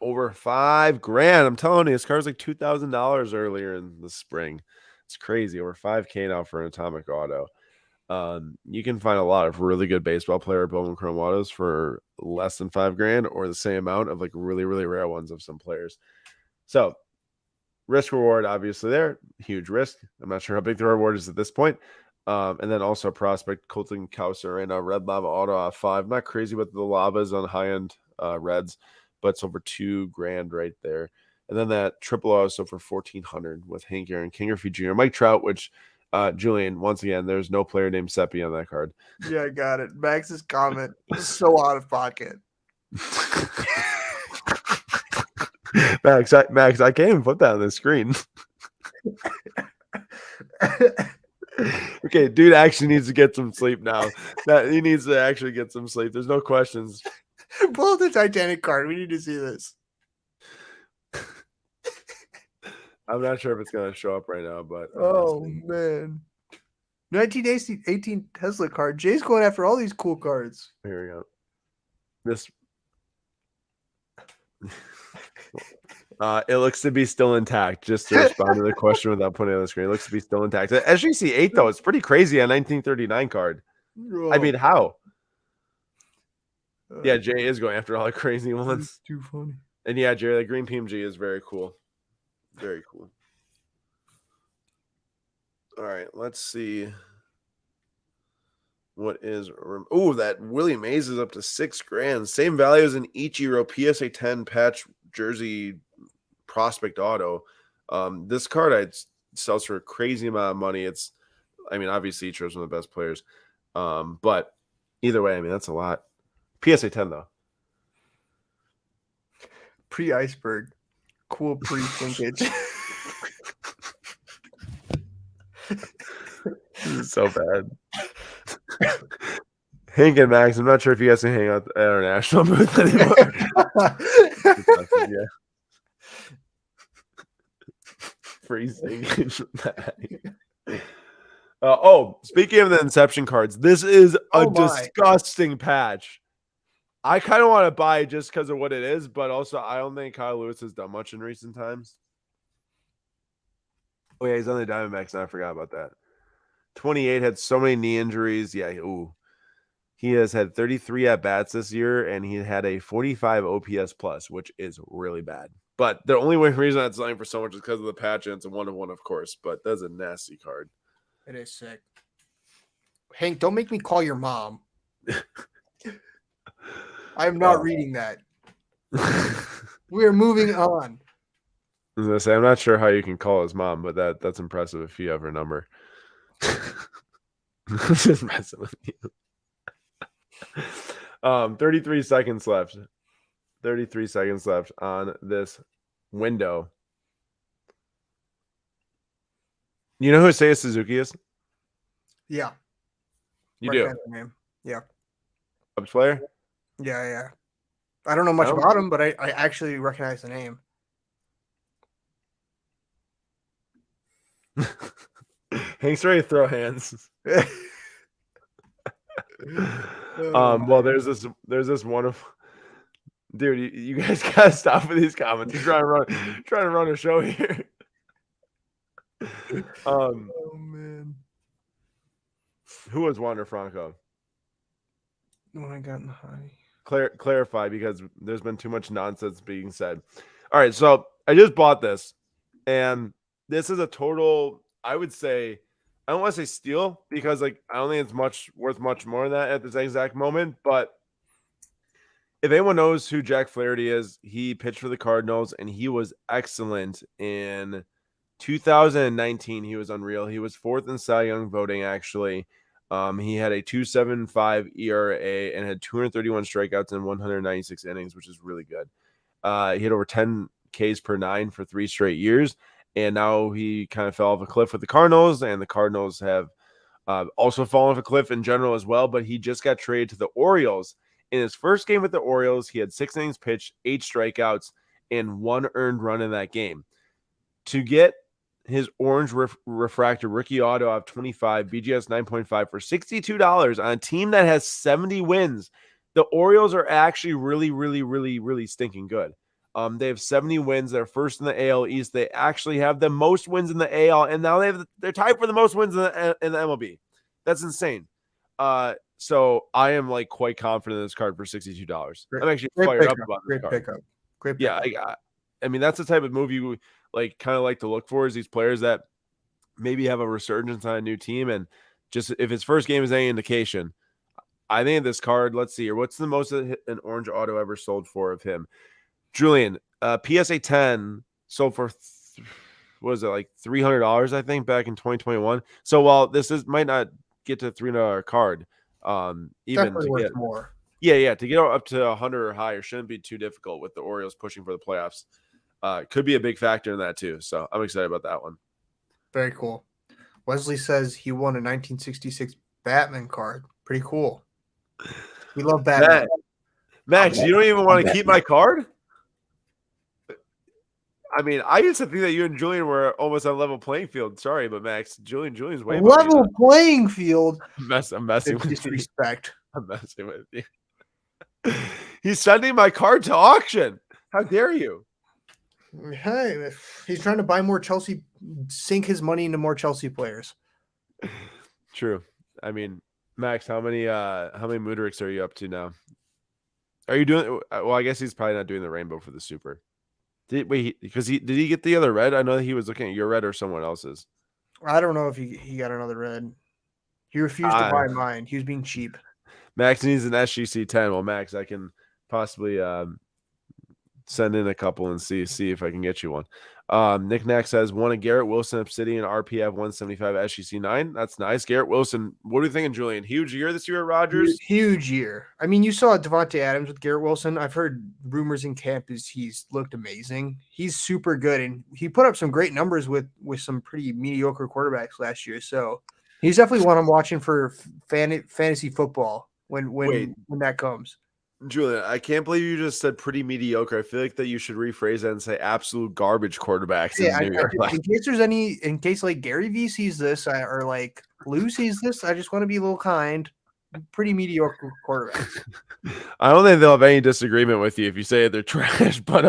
Over $5,000. I'm telling you, this card's like $2,000 earlier in the spring. It's crazy. Over $5,000 now for an atomic auto. You can find a lot of really good baseball player Bowman Chrome autos for less than $5,000 or the same amount of like really, really rare ones of some players. So risk reward, obviously there, huge risk. I'm not sure how big the reward is at this point. And then also prospect Colton Cowser and a red lava auto off 5. Not crazy about the lavas on high end reds, but it's over $2,000 right there. And then that triple auto so for $1,400 with Hank Aaron, King Griffey Jr., Mike Trout, which Julian, once again, there's no player named Seppi on that card. Yeah, I got it. Max's comment is so out of pocket. Max, I can't even put that on the screen. Okay, dude actually needs to get some sleep now. He needs to actually get some sleep. There's no questions. Pull up the Titanic card. We need to see this. I'm not sure if it's going to show up right now, but man. 1918 Tesla card. Jay's going after all these cool cards. Here we go. This it looks to be still intact. Just to respond to the question without putting it on the screen, it looks to be still intact. SGC 8 though, it's pretty crazy. A 1939 card. Whoa. I mean, how? Yeah, Jay is going after all the crazy ones. Too funny. And yeah, Jerry, the green PMG is very cool. Very cool. All right, let's see. What is that Willie Mays is up to $6,000. Same value as an Ichiro PSA 10 patch jersey prospect auto. This card sells for a crazy amount of money. Obviously Ichiro's one of the best players. But either way, that's a lot. PSA 10 though. Pre-iceberg. Cool pre-linkage. So bad. Hank and Max, I'm not sure if you guys can hang out at our national booth anymore. Yeah. Freezing. Speaking of the Inception cards, this is a disgusting patch. I kind of want to buy it just because of what it is, but also I don't think Kyle Lewis has done much in recent times. Oh, yeah, he's on the Diamondbacks, and I forgot about that. 28 had so many knee injuries. Yeah, he has had 33 at-bats this year, and he had a 45 OPS plus, which is really bad. But the only reason I'm selling for so much is because of the patch, and it's a 1-of-1, of course, but that's a nasty card. It is sick. Hank, don't make me call your mom. I'm not reading that. We are moving on. I was gonna say, I'm not sure how you can call his mom, but that's impressive if you have her number. Just messing with you. 33 seconds left. 33 seconds left on this window. You know who Seiya Suzuki is? Yeah. You do? Name. Yeah. Cubs player? Yeah. I don't know much about him, but I actually recognize the name. Hank's ready to throw hands. Well, there's this one of dude. You guys gotta stop with these comments. You're trying to run a show here. Oh man, who was Wander Franco? When I got in the high. Clarify, because there's been too much nonsense being said. All right, so I just bought this, and this is a total, I would say, I don't want to say steal, because I don't think it's worth much more than that at this exact moment. But if anyone knows who Jack Flaherty is, he pitched for the Cardinals, and he was excellent in 2019. He was unreal. He was 4th in Cy Young voting, actually. He had a 2.75 ERA and had 231 strikeouts in 196 innings, which is really good. He had over 10 Ks per 9 for 3 straight years, and now he kind of fell off a cliff with the Cardinals, and the Cardinals have also fallen off a cliff in general as well. But he just got traded to the Orioles. In his first game with the Orioles, he had 6 innings pitched, 8 strikeouts, and 1 earned run in that game. To get his orange refractor rookie auto of 25 BGS 9.5 for $62 on a team that has 70 wins. The Orioles are actually really, really, really, really stinking good. They have 70 wins. They're first in the AL East. They actually have the most wins in the AL, and now they're tied for the most wins in the MLB. That's insane. So I am quite confident in this card for $62. I'm actually fired up about this card. Great pickup. Yeah, I mean, that's the type of move you kind of like to look for, is these players that maybe have a resurgence on a new team. And just if his first game is any indication, I think this card, let's see here. What's the most an orange auto ever sold for of him? Julian, PSA 10 sold for, what was it, $300, I think, back in 2021. So while this might not get to $300 card, even definitely to get more. Yeah, to get up to 100 or higher shouldn't be too difficult with the Orioles pushing for the playoffs. Could be a big factor in that too. So I'm excited about that one. Very cool. Wesley says he won a 1966 Batman card. Pretty cool. We love Batman. Max, you don't even want to keep my card? I mean, I used to think that you and Julian were almost on level playing field. Sorry, but Max, Julian's way level playing field. I'm messing with disrespect. You. I'm messing with you. He's sending my card to auction. How dare you? Hey, he's trying to buy more Chelsea, sink his money into more Chelsea players. True. I mean, Max, how many Mudriks are you up to now? Are you doing? Well, I guess he's probably not doing the rainbow for the super. Did he get the other red? I know that he was looking at your red or someone else's. I don't know if he got another red. He refused to buy mine. He was being cheap. Max needs an SGC 10. Well, Max, I can possibly send in a couple and see if I can get you one. Nick Knack says one a Garrett Wilson Obsidian RPF 175 SGC 9. That's nice. Garrett Wilson. What are you thinking, Julian? Huge year this year at Rogers? Huge year. I mean, you saw Devontae Adams with Garrett Wilson. I've heard rumors in camp he's looked amazing. He's super good, and he put up some great numbers with some pretty mediocre quarterbacks last year. So he's definitely one I'm watching for fantasy football when Wait. that comes. Julian, I can't believe you just said pretty mediocre. I feel like that you should rephrase that and say absolute garbage quarterbacks Yeah, in New York. in case like Gary V sees this or like Lou sees this, I just want to be a little kind. Pretty mediocre quarterbacks. I don't think they'll have any disagreement with you if you say they're trash, but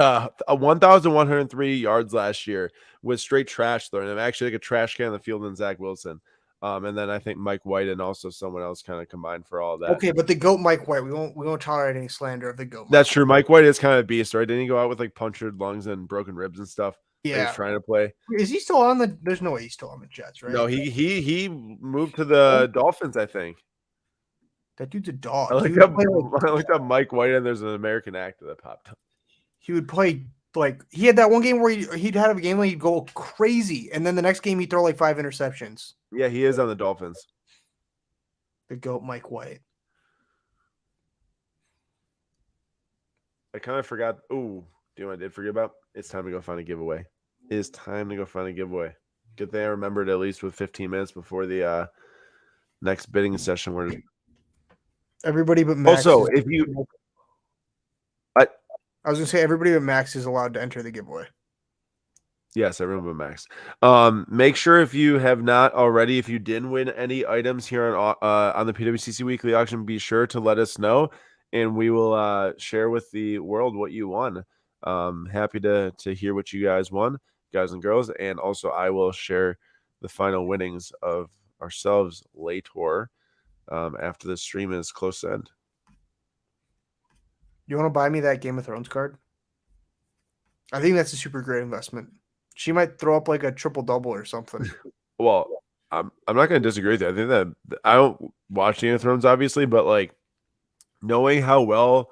1,103 yards last year was straight trash throwing. I'm actually like a trash can on the field than Zach Wilson. And then I think Mike White and also someone else kind of combined for all of that. Okay, but the GOAT Mike White, we won't tolerate any slander of the GOAT. That's true. Mike White is kind of a beast, right? Didn't he go out with like punctured lungs and broken ribs and stuff? Yeah, he's trying to play. Is he still on the? There's no way he's still on the Jets, right? No, he moved to the Dolphins, I think. That dude's a dog. I looked up Mike White, and there's an American actor that popped up. He would play like he had that one game where he'd have a game where he'd go crazy, and then the next game he'd throw like 5 interceptions. Yeah, he is on the Dolphins. The GOAT Mike White. I kind of forgot. Ooh, do you know what I did forget about? It's time to go find a giveaway. It is time to go find a giveaway. Good thing I remembered at least with 15 minutes before the next bidding session. Where everybody but Max. Also, if you, I was gonna say everybody but Max is allowed to enter the giveaway. Yes, everyone but Max. Make sure if you have not already, if you didn't win any items here on the PWCC Weekly Auction, be sure to let us know, and we will share with the world what you won. Happy to hear what you guys won, guys and girls, and also I will share the final winnings of ourselves later after the stream is close to end. You want to buy me that Game of Thrones card? I think that's a super great investment. She might throw up like a triple-double or something. Well, I'm not going to disagree with you. I think that I don't watch Game of Thrones, obviously, but like knowing how well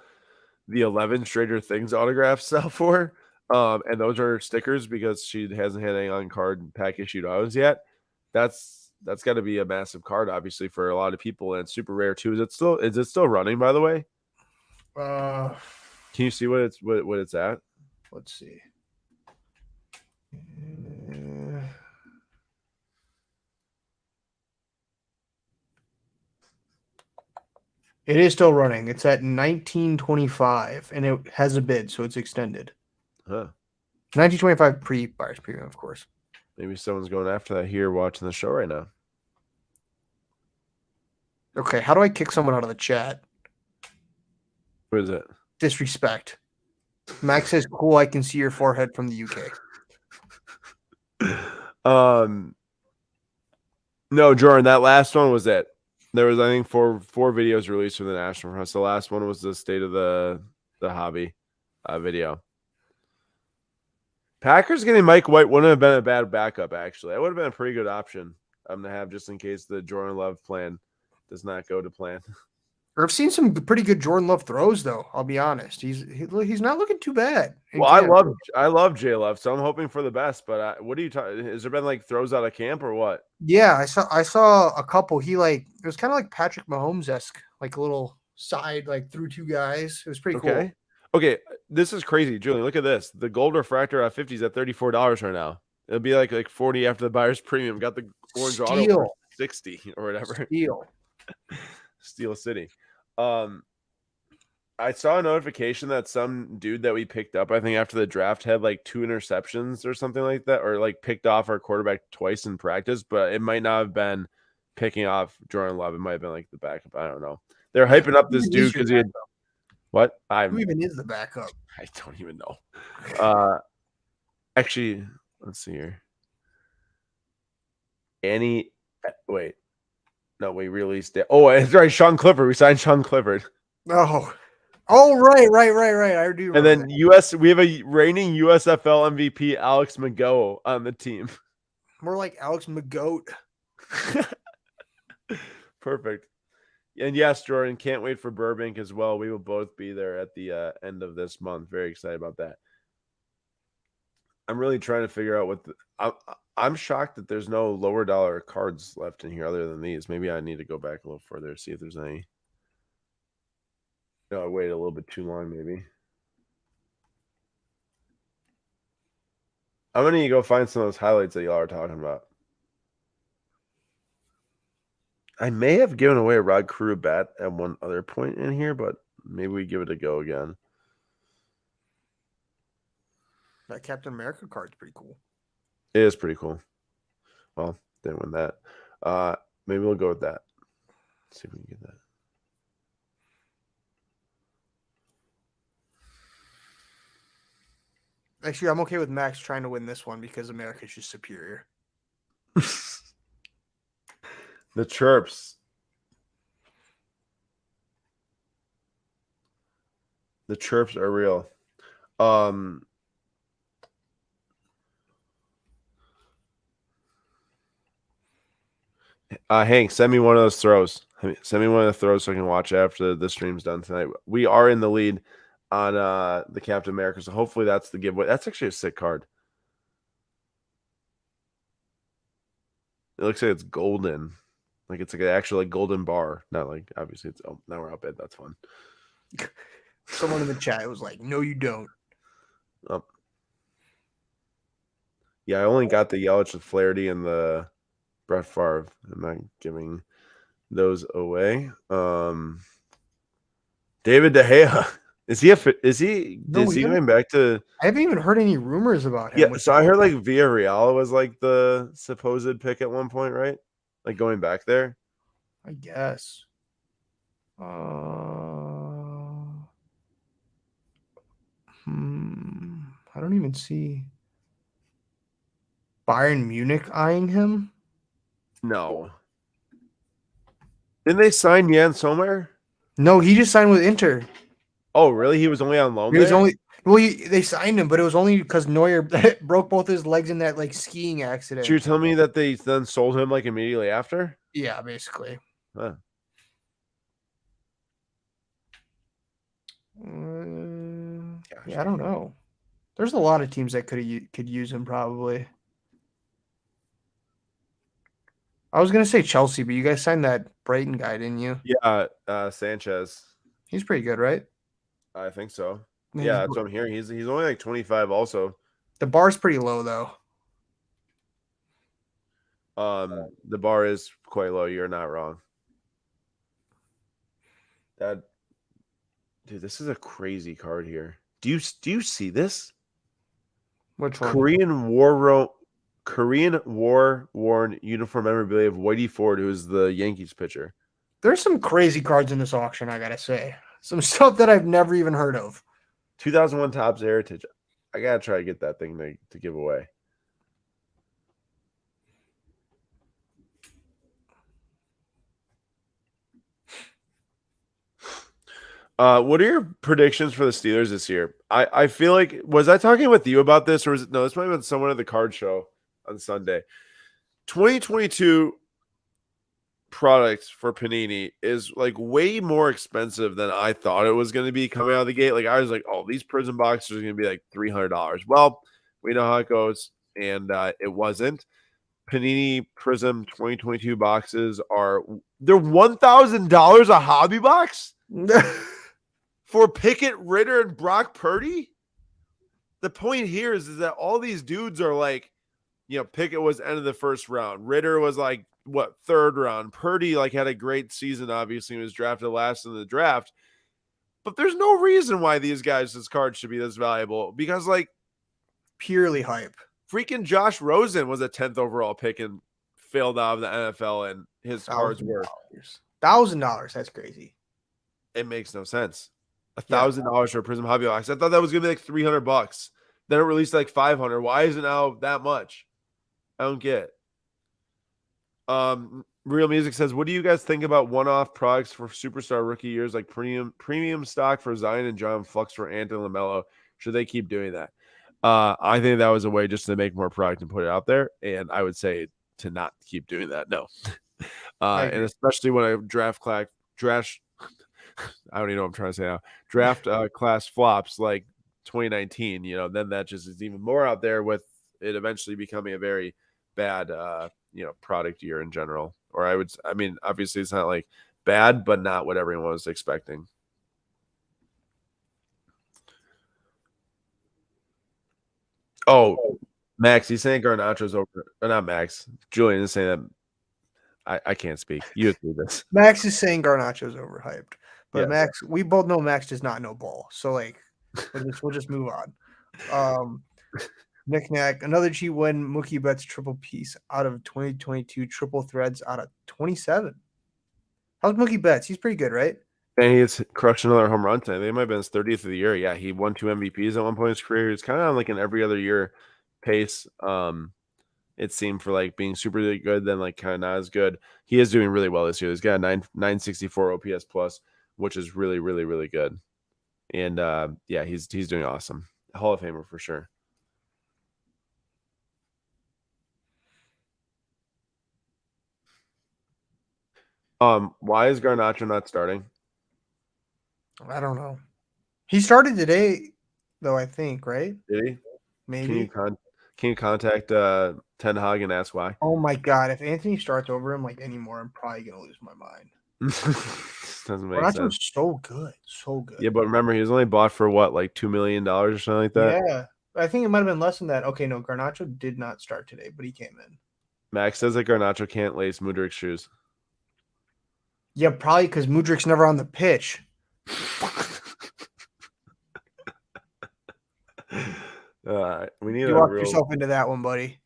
the 11 Stranger Things autographs sell for, and those are stickers because she hasn't had any on-card pack issued items yet. That's got to be a massive card, obviously, for a lot of people, and it's super rare too. Is it still running, by the way? Can you see what it's at? Let's see. It is still running. It's at 1925, and it has a bid, so it's extended. Huh. 1925 pre-buyer's premium, of course. Maybe someone's going after that here watching the show right now. Okay, how do I kick someone out of the chat? What is it? Disrespect. Max says, cool, I can see your forehead from the UK. No, Jordan, that last one was it. There was, I think, four videos released from the National Front. The last one was the State of the Hobby video. Packers getting Mike White wouldn't have been a bad backup, actually. That would have been a pretty good option to have just in case the Jordan Love plan does not go to plan. I've seen some pretty good Jordan Love throws, though. I'll be honest. He's not looking too bad. Well, I love Jay Love, so I'm hoping for the best. But what are you talking? Has there been like throws out of camp or what? Yeah, I saw a couple. He it was kind of like Patrick Mahomes-esque, like a little side like through 2 guys. It was pretty cool. Okay, this is crazy, Julian. Look at this. The gold refractor at 50 is at $34 right now. It'll be like 40 after the buyer's premium. Got the orange auto for 60 or whatever. Steel City. I saw a notification that some dude that we picked up, I think after the draft, had like 2 interceptions or something like that, or like picked off our quarterback twice in practice, but it might not have been picking off Jordan Love. It might have been like the backup. I don't know. They're hyping up this dude because he had what? Who even is the backup? I don't even know. Actually, let's see here. Wait. No, we released it. Oh, it's right. Sean Clifford. We signed Sean Clifford. Oh, right. I do. And then we have a reigning USFL MVP, Alex McGough, on the team. More like Alex McGoat. Perfect. And yes, Jordan, can't wait for Burbank as well. We will both be there at the end of this month. Very excited about that. I'm really trying to figure out I'm shocked that there's no lower dollar cards left in here other than these. Maybe I need to go back a little further to see if there's any. No, I waited a little bit too long, maybe. I'm going to go find some of those highlights that y'all are talking about. I may have given away a Rod Carew bat at one other point in here, but maybe we give it a go again. That Captain America card's pretty cool. It is pretty cool. Well, didn't win that. Maybe we'll go with that. Let's see if we can get that. Actually, I'm okay with Max trying to win this one because America's just superior. The chirps. The chirps are real. Hank, send me one of those throws. Send me one of the throws so I can watch after the stream's done tonight. We are in the lead on the Captain America, so hopefully that's the giveaway. That's actually a sick card. It looks like it's golden. Like it's like an actual like golden bar. Not like obviously it's now we're outbid. That's fun. Someone in the chat was like, "No, you don't." Oh. Yeah, I only got the Yelich with Flaherty and the Brett Favre. I'm not giving those away. David De Gea. Is he going back to? I haven't even heard any rumors about him. Yeah, so I heard like Villarreal was like the supposed pick at one point, right? Like going back there. I guess. I don't even see Bayern Munich eyeing him. No. Didn't they sign Jan Sommer? No, he just signed with Inter. Oh, really? He was only on loan. He was only they signed him, but it was only because Neuer broke both his legs in that like skiing accident. Did you tell me that they then sold him like immediately after? Yeah, basically. Huh. Yeah, I don't know. There's a lot of teams that could use him probably. I was gonna say Chelsea, but you guys signed that Brighton guy, didn't you? Yeah, Sanchez. He's pretty good, right? I think so. Yeah, that's what I'm hearing. He's only like 25 also. The bar's pretty low though. The bar is quite low. You're not wrong. Dude, this is a crazy card here. Do you see this? Which one? Korean War worn uniform memorabilia of Whitey Ford, who is the Yankees pitcher. There's some crazy cards in this auction, I gotta say. Some stuff that I've never even heard of. 2001 Topps Heritage. I gotta try to get that thing to give away. What are your predictions for the Steelers this year? I feel like, was I talking with you about this, or was it no? This might have been someone at the card show on Sunday. 2022 product for Panini is like way more expensive than I thought it was going to be coming out of the gate. Like I was like, oh, these prison boxes are going to be like $300. Well, we know how it goes, and it wasn't. Panini Prism 2022 boxes they're $1,000 a hobby box for Pickett, Ritter, and Brock Purdy. The point here is that all these dudes are like, Pickett was end of the first round. Ritter was like third round. Purdy like had a great season. Obviously, he was drafted last in the draft. But there's no reason why these guys' cards should be this valuable because like purely hype. Freaking Josh Rosen was a 10th overall pick and failed out of the NFL, and his cards were $1,000. That's crazy. It makes no sense. $1,000 for a Prism hobby box. I thought that was gonna be like $300. Then it released like $500. Why is it now that much? I don't get it. Real Music says, what do you guys think about one-off products for superstar rookie years like premium stock for Zion and John, Flux for Ant and LaMelo? Should they keep doing that? I think that was a way just to make more product and put it out there. And I would say to not keep doing that. No. And especially when I draft I don't even know what I'm trying to say now. Draft class flops like 2019, then that just is even more out there with it eventually becoming a very bad, product year in general. Or obviously it's not like bad, but not what everyone was expecting. Oh, Max, he's saying Garnacho's over. Or not Max. Julian is saying that I can't speak. You do this. Max is saying Garnacho's overhyped, but Yes. Max, we both know Max does not know ball. So like, we'll just move on. Knick-knack, another G1 Mookie Betts triple piece out of 2022 triple threads out of 27. How's Mookie Betts? He's pretty good, right? And he's crushed another home run today. They might have been his 30th of the year. Yeah, he won 2 MVPs at one point in his career. He's kind of on like an every other year pace. It seemed for like being super really good, then like kind of not as good. He is doing really well this year. He's got a 964 OPS plus, which is really, really, really good. And yeah, he's doing awesome. Hall of Famer for sure. Why is Garnacho not starting? I don't know. He started today, though, I think, right? Did he? Maybe. Can you contact Ten Hag and ask why? Oh my god, if Anthony starts over him like anymore, I'm probably gonna lose my mind. Doesn't make sense. Garnacho's so good. So good. Yeah, but remember, he was only bought for what, like $2 million or something like that? Yeah. I think it might have been less than that. Okay, no, Garnacho did not start today, but he came in. Max says that Garnacho can't lace Mudrik's shoes. Yeah, probably because Mudrik's never on the pitch. We need You walked yourself into that one, buddy.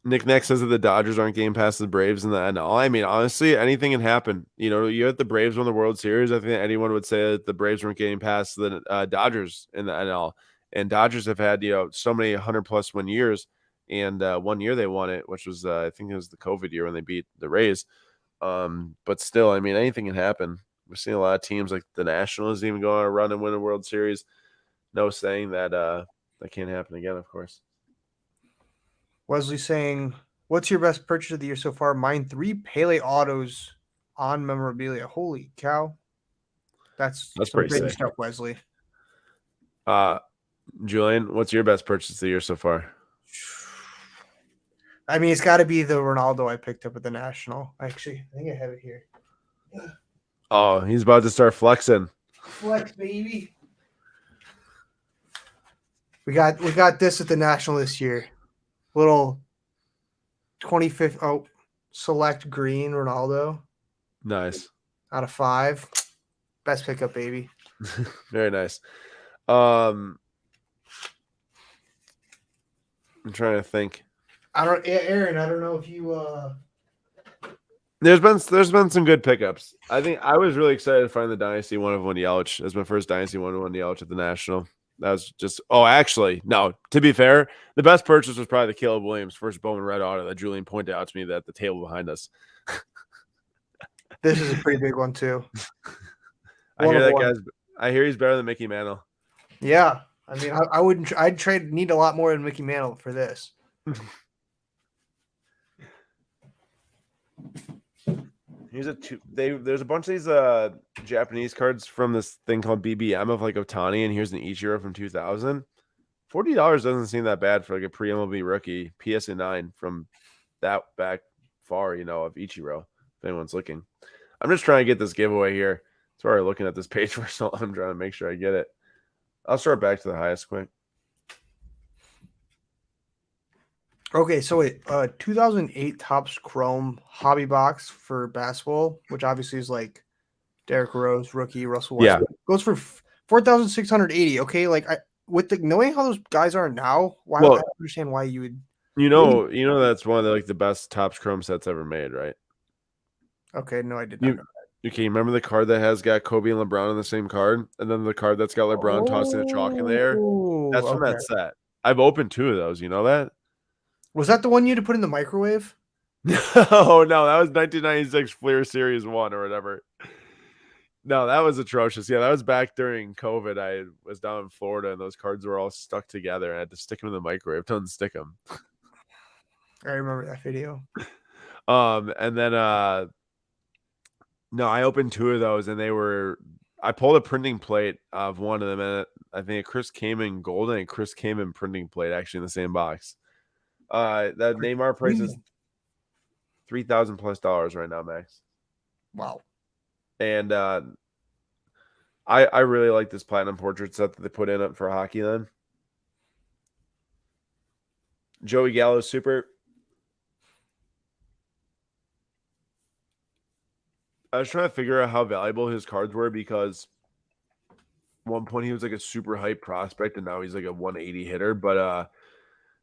Nick Neck says that the Dodgers aren't getting past the Braves in the NL. I mean, honestly, anything can happen. You know, you have the Braves won the World Series. I think anyone would say that the Braves weren't getting past the Dodgers in the NL. And Dodgers have had, so many 100+ win years. And 1 year they won it, which was, I think it was the COVID year when they beat the Rays. But still, I mean, anything can happen. We're seeing a lot of teams like the Nationals even go on a run and win a World Series. No saying that that can't happen again, of course. Wesley saying, what's your best purchase of the year so far? Mine 3 Pele autos on memorabilia. Holy cow. That's some pretty crazy sick stuff, Wesley. Julian, what's your best purchase of the year so far? I mean, it's got to be the Ronaldo I picked up at the National. Actually, I think I have it here. Oh, he's about to start flexing. Flex, baby. We got this at the National this year. Little 25th select green Ronaldo. Nice. Out of 5. Best pickup, baby. Very nice. I'm trying to think. Aaron, I don't know if you There's been some good pickups. I think I was really excited to find the Dynasty 1-of-1 Yelich as my first Dynasty 1-of-1 Yelich at the National. That was just actually, no, to be fair, the best purchase was probably the Caleb Williams first Bowman Red Auto that Julian pointed out to me at the table behind us. This is a pretty big one too. I hear he's better than Mickey Mantle. Yeah. I mean, I wouldn't. I'd need a lot more than Mickey Mantle for this. There's a bunch of these Japanese cards from this thing called BBM of like Otani, and here's an Ichiro from 2000. $40 doesn't seem that bad for like a pre-MLB rookie PSA 9 from that back far, of Ichiro. If anyone's looking, I'm just trying to get this giveaway here. Sorry, looking at this page for so long. I'm trying to make sure I get it. I'll start back to the highest quick. Okay, so 2008 Topps Chrome hobby box for basketball, which obviously is like Derrick Rose, rookie, Russell Westbrook, goes for 4,680. Okay, like knowing how those guys are now, I don't understand why you would. That's one of the best Topps Chrome sets ever made, right? Okay, no, I did not know that. Okay, remember the card that has got Kobe and LeBron on the same card, and then the card that's got LeBron tossing a chalk in there? That's from that set. I've opened 2 of those. You know that? Was that the one you had to put in the microwave? Oh, no, that was 1996 Fleer Series 1 or whatever. No, that was atrocious. Yeah, that was back during COVID. I was down in Florida, and those cards were all stuck together. And I had to stick them in the microwave to unstick them. I remember that video. And then no, I opened 2 of those, and I pulled a printing plate of one of them, and I think Chris Kaman golden and Chris Kaman printing plate actually in the same box. That Neymar price is $3,000+ right now, Max. Wow. And I really like this platinum portrait set that they put in up for hockey then. Joey Gallo Super. I was trying to figure out how valuable his cards were because at one point he was like a super hype prospect and now he's like a 180 hitter. But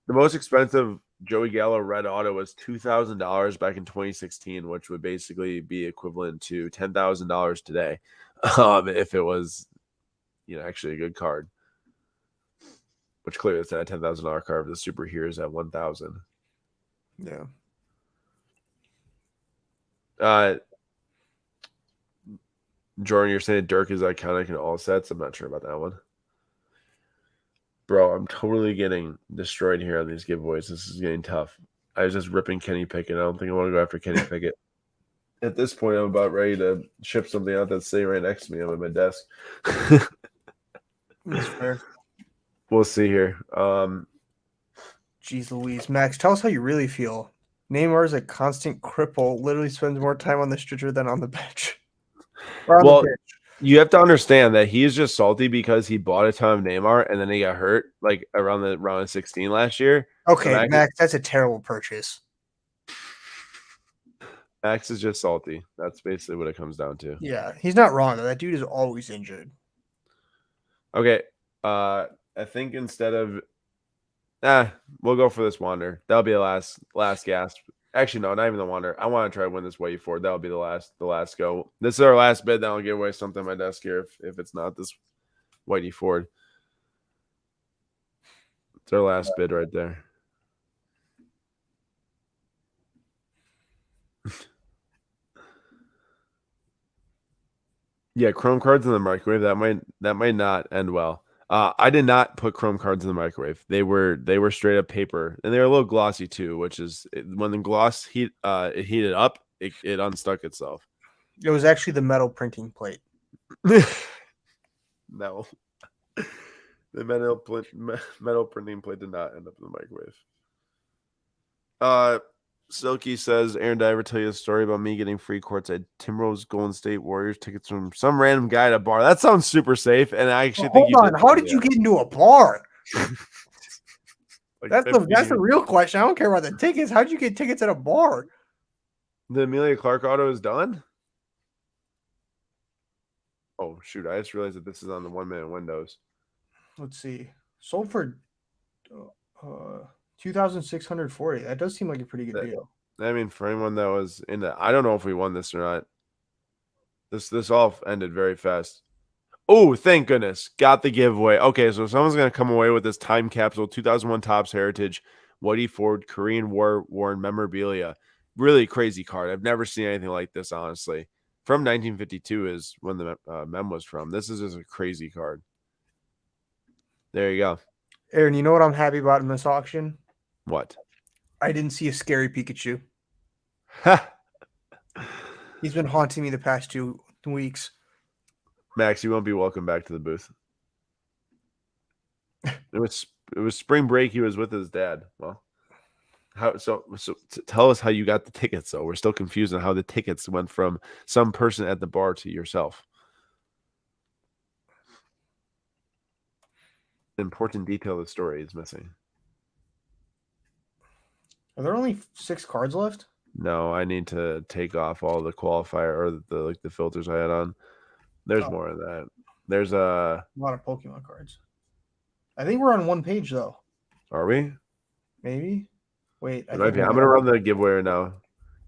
the most expensive Joey Gallo red auto was $2,000 back in 2016, which would basically be equivalent to $10,000 today, if it was, actually a good card. Which clearly it's not a $10,000 card. The super here is at 1,000. Yeah. Jordan, you're saying Dirk is iconic in all sets. I'm not sure about that one. Bro, I'm totally getting destroyed here on these giveaways. This is getting tough. I was just ripping Kenny Pickett. I don't think I want to go after Kenny Pickett. At this point, I'm about ready to ship something out that's sitting right next to me. I'm at my desk. That's fair. We'll see here. Jeez Louise. Max, tell us how you really feel. Neymar is a constant cripple, literally spends more time on the stretcher than on the bench. Well, you have to understand that he is just salty because he bought a ton of Neymar and then he got hurt like around the round of 16 last year. Okay, So Max, that's a terrible purchase. Max is just salty. That's basically what it comes down to. Yeah, he's not wrong though. That dude is always injured. Okay. I think instead of we'll go for this Wander. That'll be the last gasp. Actually, no, not even the Wander. I want to try to win this Whitey Ford. That'll be the last go. This is our last bid. Then I'll give away something on my desk here if it's not this Whitey Ford. It's our last bid right there. Yeah, Chrome cards in the microwave. That might not end well. I did not put Chrome cards in the microwave. They were straight up paper, and they were a little glossy too. Which is when the gloss it heated up, it unstuck itself. It was actually the metal printing plate. No, the metal printing plate did not end up in the microwave. Silky says, Aaron, did I ever tell you a story about me getting free courtside Timberwolves Golden State Warriors tickets from some random guy at a bar? That sounds super safe, and I actually think hold on. How did you get into a bar? That's the real question. I don't care about the tickets. How did you get tickets at a bar? The Amelia Clark auto is done. Oh shoot! I just realized that this is on the 1 minute windows. Let's see. Sold for 2,640. That does seem like a pretty good deal. I mean, for anyone that was in the, I don't know if we won this or not. This all ended very fast. Oh, thank goodness. Got the giveaway. Okay, so someone's going to come away with this time capsule 2001 Topps Heritage Whitey Ford Korean War worn memorabilia. Really crazy card. I've never seen anything like this, honestly. From 1952 is when the mem was from. This is just a crazy card. There you go. Aaron, you know what I'm happy about in this auction? What? I didn't see a scary Pikachu. Ha! He's been haunting me the past 2 weeks. Max, you won't be welcome back to the booth. It was spring break. He was with his dad. Well, tell us how you got the tickets, though. We're still confused on how the tickets went from some person at the bar to yourself. Important detail of the story is missing. Are there only 6 cards left? No, I need to take off all the qualifier or the filters I had on. There's more of that. There's a lot of Pokemon cards. I think we're on 1 page though. Are we? Maybe. Wait, I'm gonna run the giveaway right now.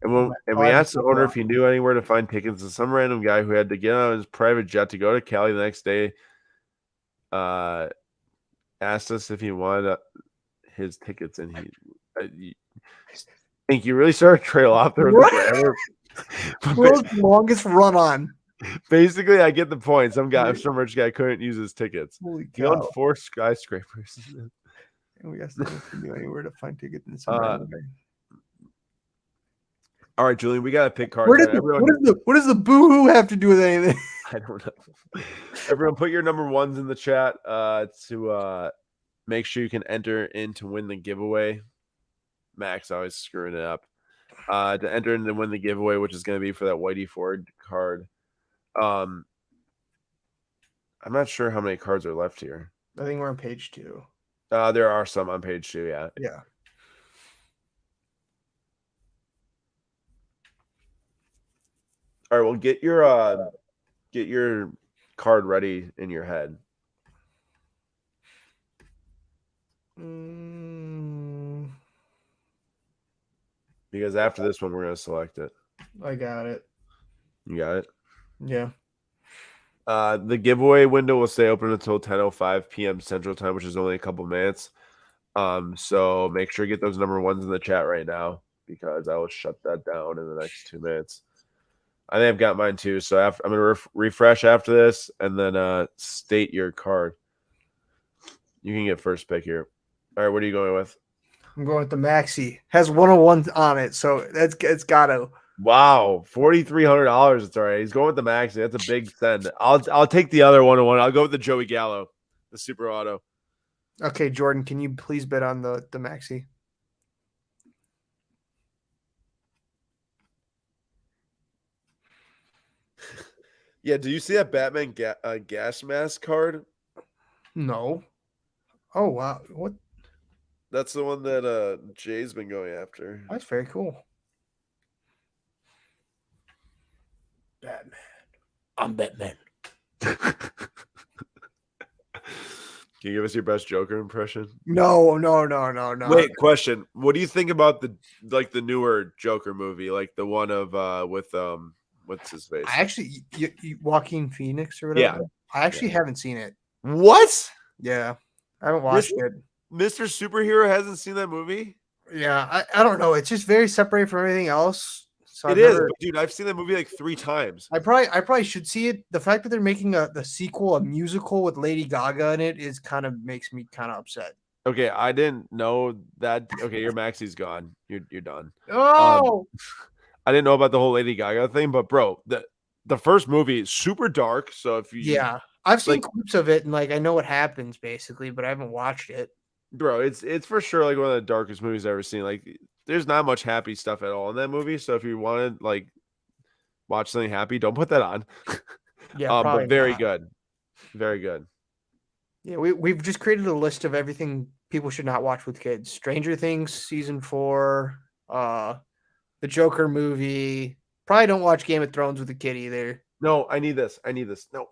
And we asked the owner if he knew anywhere to find tickets, and some random guy who had to get on his private jet to go to Cali the next day asked us if he wanted his tickets, and he I think you really started to trail off there with the grammar. World's longest run on. Basically, I get the point. Some rich guy couldn't use his tickets. Holy cow. He owned 4 skyscrapers. And we asked him if he knew anywhere to find tickets in some random way. All right, Julian, we got to pick cards. What does the boo-hoo have to do with anything? I don't know. Everyone, put your number ones in the chat to make sure you can enter in to win the giveaway. Max always screwing it up. To enter in to win the giveaway, which is going to be for that Whitey Ford card. I'm not sure how many cards are left here. I think we're on page 2. There are some on page 2, yeah. Yeah. All right, well, get your card ready in your head. Because after this one, we're gonna select it. I got it. You got it. Yeah. The giveaway window will stay open until 10:05 p.m. Central Time, which is only a couple minutes. So make sure you get those number ones in the chat right now because I will shut that down in the next 2 minutes. I think I've got mine too. So I'm gonna refresh after this and then state your card. You can get first pick here. All right, what are you going with? I'm going with the Maxi. Has 101 on it, so it's gotta. Wow, $4,300. It's all right. He's going with the Maxi. That's a big send. I'll take the other 101. I'll go with the Joey Gallo, the Super Auto. Okay, Jordan, can you please bet on the Maxi? Yeah, do you see that Batman gas mask card? No. Oh wow, what? That's the one that Jay's been going after. That's very cool. Batman. I'm Batman. Can you give us your best Joker impression? No. Wait, question. What do you think about the newer Joker movie, like the one of with what's his face? I actually, Joaquin Phoenix or whatever. Yeah. I actually haven't seen it. What? Yeah, I haven't watched it. Mr. Superhero hasn't seen that movie? Yeah, I don't know. It's just very separated from everything else. So It is, but dude. I've seen that movie like 3 times. I probably should see it. The fact that they're making the sequel, a musical with Lady Gaga in it, is kind of makes me kind of upset. Okay, I didn't know that. Okay, your Maxi's gone. You're done. Oh, I didn't know about the whole Lady Gaga thing, but bro, the first movie is super dark. So if you I've seen clips of it and like I know what happens basically, but I haven't watched it. Bro, it's for sure like one of the darkest movies I've ever seen. Like, there's not much happy stuff at all in that movie. So if you want to like watch something happy, don't put that on. Yeah, but very not. good, very good. Yeah, we've just created a list of everything people should not watch with kids. Stranger Things season 4, the Joker movie. Probably don't watch Game of Thrones with a kid either. No, I need this. No.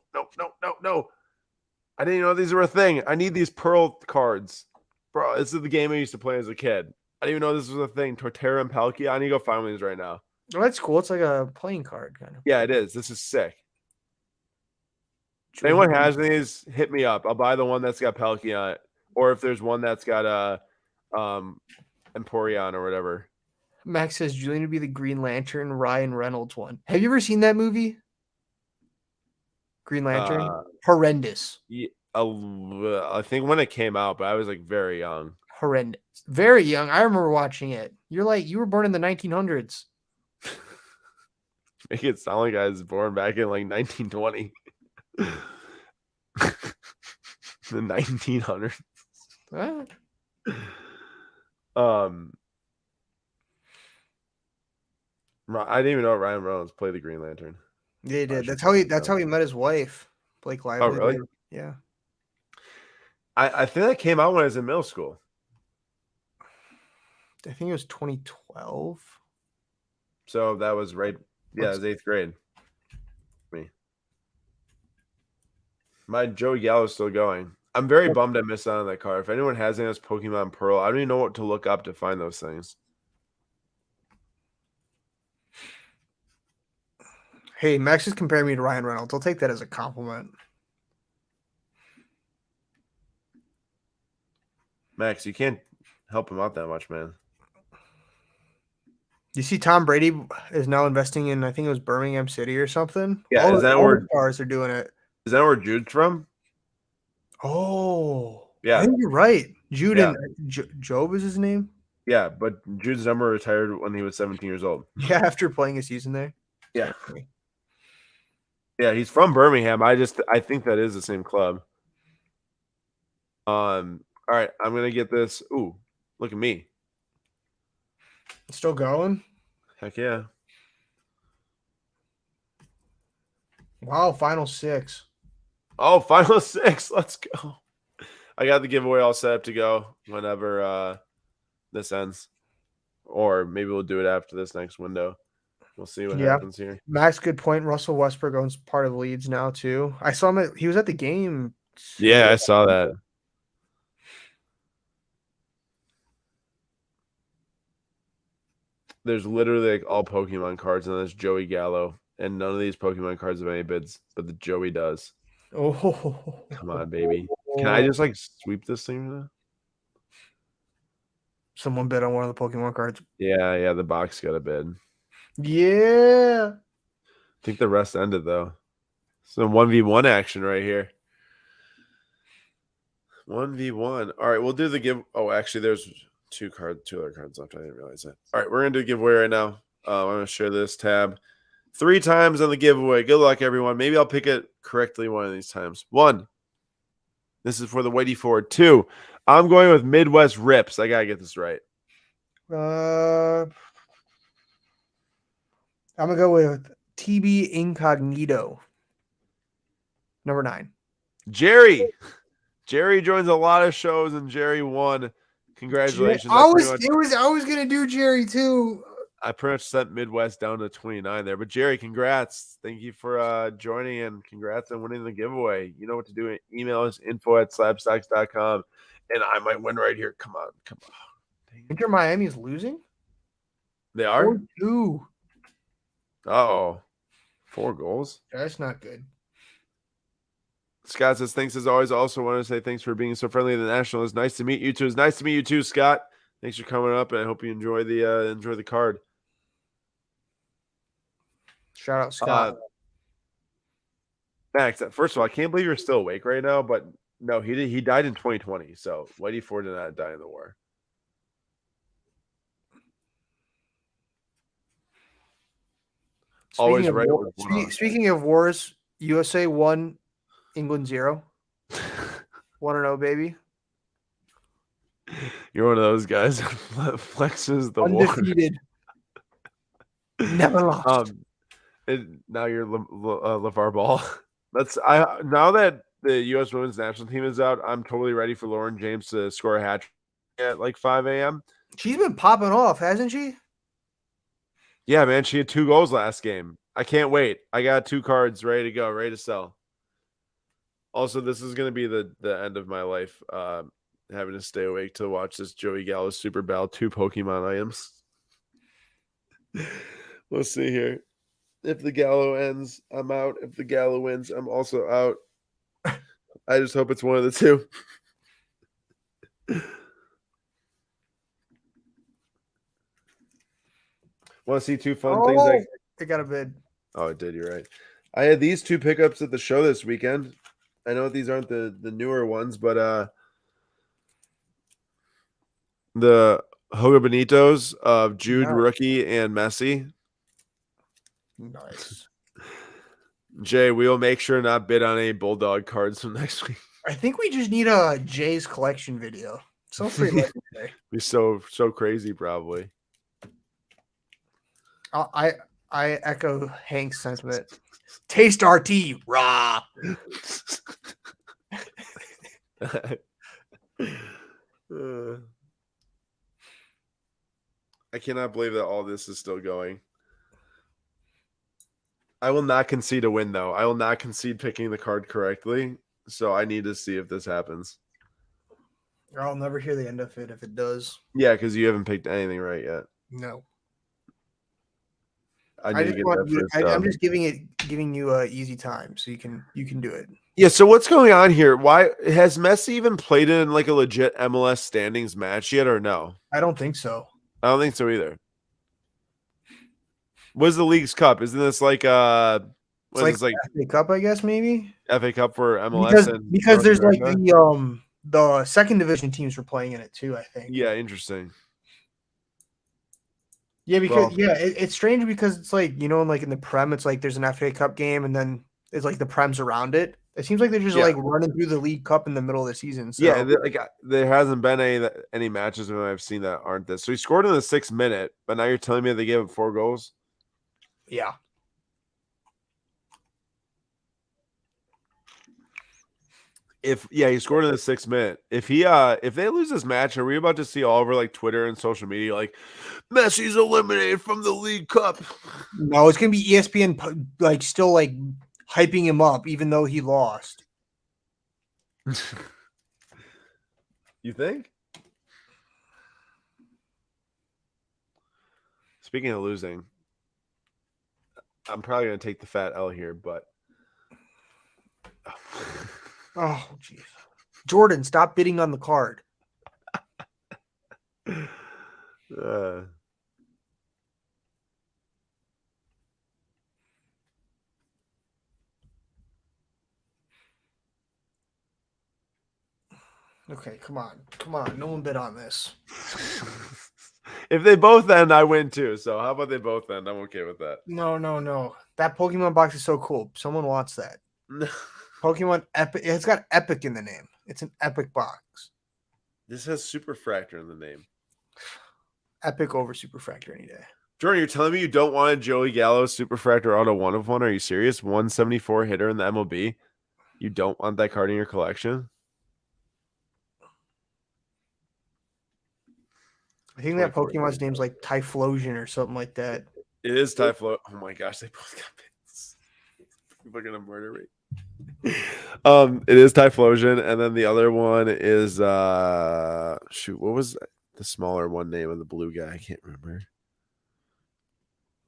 I didn't know these were a thing. I need these Pearl cards. Bro, this is the game I used to play as a kid. I didn't even know this was a thing. Torterra and Palkia. I need to go find one of these right now. Oh, that's cool. It's like a playing card kind of. Yeah, it is. This is sick. If anyone has these, hit me up. I'll buy the one that's got Palkia on it. Or if there's one that's got Emporion or whatever. Max says Julian would be the Green Lantern, Ryan Reynolds one. Have you ever seen that movie? Green Lantern? Horrendous. Yeah, I think when it came out, but I was like very young. Horrendous. Very young. I remember watching it. You were born in the 1900s. Make it sound like I was born back in like 1920. The 1900s. What? I didn't even know Ryan Reynolds played the Green Lantern. Yeah, he did. That's how he met his wife, Blake Lively. Oh, really? Yeah. I think that came out when I was in middle school. I think it was 2012. So that was right. Yeah, it was 8th grade. Me. My Joey Gallo is still going. I'm very bummed I missed out on that card. If anyone has any of those Pokemon Pearl, I don't even know what to look up to find those things. Hey, Max is comparing me to Ryan Reynolds. I'll take that as a compliment. Max, you can't help him out that much, man. You see, Tom Brady is now investing in, I think it was Birmingham City or something. Yeah, all is that all where the stars are doing it? Is that where Jude's from? Oh, yeah. I think you're right. Jude and Job is his name. Yeah, but Jude's number retired when he was 17 years old. Yeah, after playing a season there. Yeah. Yeah, he's from Birmingham. I think that is the same club. All right, I'm gonna get this. Ooh, look at me. Still going? Heck yeah. Wow, final 6. Oh, final 6. Let's go. I got the giveaway all set up to go whenever this ends. Or maybe we'll do it after this next window. We'll see what happens here. Max, good point. Russell Westbrook owns part of Leeds now too. I saw him. He was at the game. Yeah, I saw that. There's literally like all Pokemon cards, and there's Joey Gallo, and none of these Pokemon cards have any bids, but the Joey does. Oh, come on, baby! Can I just like sweep this thing now? Someone bid on one of the Pokemon cards. Yeah, the box got a bid. Yeah. I think the rest ended though. Some 1v1 action right here. 1v1. All right, we'll do the give. Oh, actually, there's two other cards left. I didn't realize that. All right, we're gonna do a giveaway right now. I'm gonna share this tab 3 times on the giveaway. Good luck, everyone. Maybe I'll pick it correctly one of these times. 1. This is for the Whitey Ford. 2. I'm going with Midwest Rips. I gotta get this right. I'm gonna go with TB Incognito. Number 9. Jerry joins a lot of shows, and Jerry won. Congratulations. I was gonna do Jerry too. I pretty much sent Midwest down to 29 there. But Jerry, congrats. Thank you for joining, and congrats on winning the giveaway. You know what to do. Email us info@slabstocks.com, and I might win right here. Come on. Inter Miami is losing? They are? 4-2. Uh-oh. 4 goals? That's not good. Scott says, thanks as always. I also want to say thanks for being so friendly to the National. It's nice to meet you too. It's nice to meet you too, Scott. Thanks for coming up, and I hope you enjoy the card. Shout out, Scott. Max, first of all, I can't believe you're still awake right now, but no, he died in 2020, so Whitey Ford did not die in the war. Speaking of wars, USA 1, England 0. 1-0, baby. You're one of those guys that flexes the undefeated. Never lost. Now you're LeVar Ball. Now that the U.S. women's national team is out, I'm totally ready for Lauren James to score a hat trick at like 5 a.m. She's been popping off, hasn't she? Yeah, man. She had 2 goals last game. I can't wait. I got 2 cards ready to go, ready to sell. Also, this is going to be the end of my life, having to stay awake to watch this Joey Gallo Super Battle 2 Pokemon items. We'll see here. If the Gallo ends, I'm out. If the Gallo wins, I'm also out. I just hope it's one of the 2. Want to see 2 fun things? It got a bid. Oh, it did. You're right. I had these 2 pickups at the show this weekend. I know these aren't the newer ones, but the Hoga Benitos of Jude, Rookie, and Messi. Nice. Jay, we will make sure not bid on any Bulldog cards from next week. I think we just need a Jay's collection video. So free legendary. Be so crazy, probably. I echo Hank's sentiment. Taste RT, raw. I cannot believe that all this is still going. I will not concede a win, though. I will not concede picking the card correctly. So I need to see if this happens. I'll never hear the end of it if it does. Yeah, because you haven't picked anything right yet. No. I need to get that first. I'm just giving you a easy time so you can do it. Yeah. So what's going on here? Why has Messi even played in like a legit MLS standings match yet, or no? I don't think so. I don't think so either. What's the League's Cup? Isn't this like it's like FA Cup, I guess, maybe FA Cup for MLS because there's like the second division teams were playing in it too, I think. Yeah, interesting. Yeah, because it's strange because it's like, like in the Prem, it's like there's an FA Cup game and then it's like the Prems around it. It seems like they're just like running through the League Cup in the middle of the season. So. Yeah, there hasn't been any matches when I've seen that aren't this. So he scored in the 6th minute, but now you're telling me they gave him 4 goals? Yeah. He scored in the 6th minute. If they lose this match, are we about to see all over like Twitter and social media like Messi's eliminated from the League Cup? No, it's gonna be ESPN like still like hyping him up even though he lost. You think? Speaking of losing, I'm probably gonna take the fat L here, but Oh, jeez. Jordan, stop bidding on the card. Okay, come on. No one bid on this. If they both end, I win too. So how about they both end? I'm okay with that. No. That Pokemon box is so cool. Someone wants that. Pokemon Epic. It's got Epic in the name. It's an Epic box. This has Superfractor in the name. Epic over Superfractor any day. Jordan, you're telling me you don't want a Joey Gallo Superfractor auto 1/1? Are you serious? 174 hitter in the MLB. You don't want that card in your collection? I think that Pokemon's name's like Typhlosion or something like that. It is Typhlo. Oh my gosh, they both got pins. People are gonna murder me. It is Typhlosion, and then the other one is what was the smaller one name of the blue guy? I can't remember.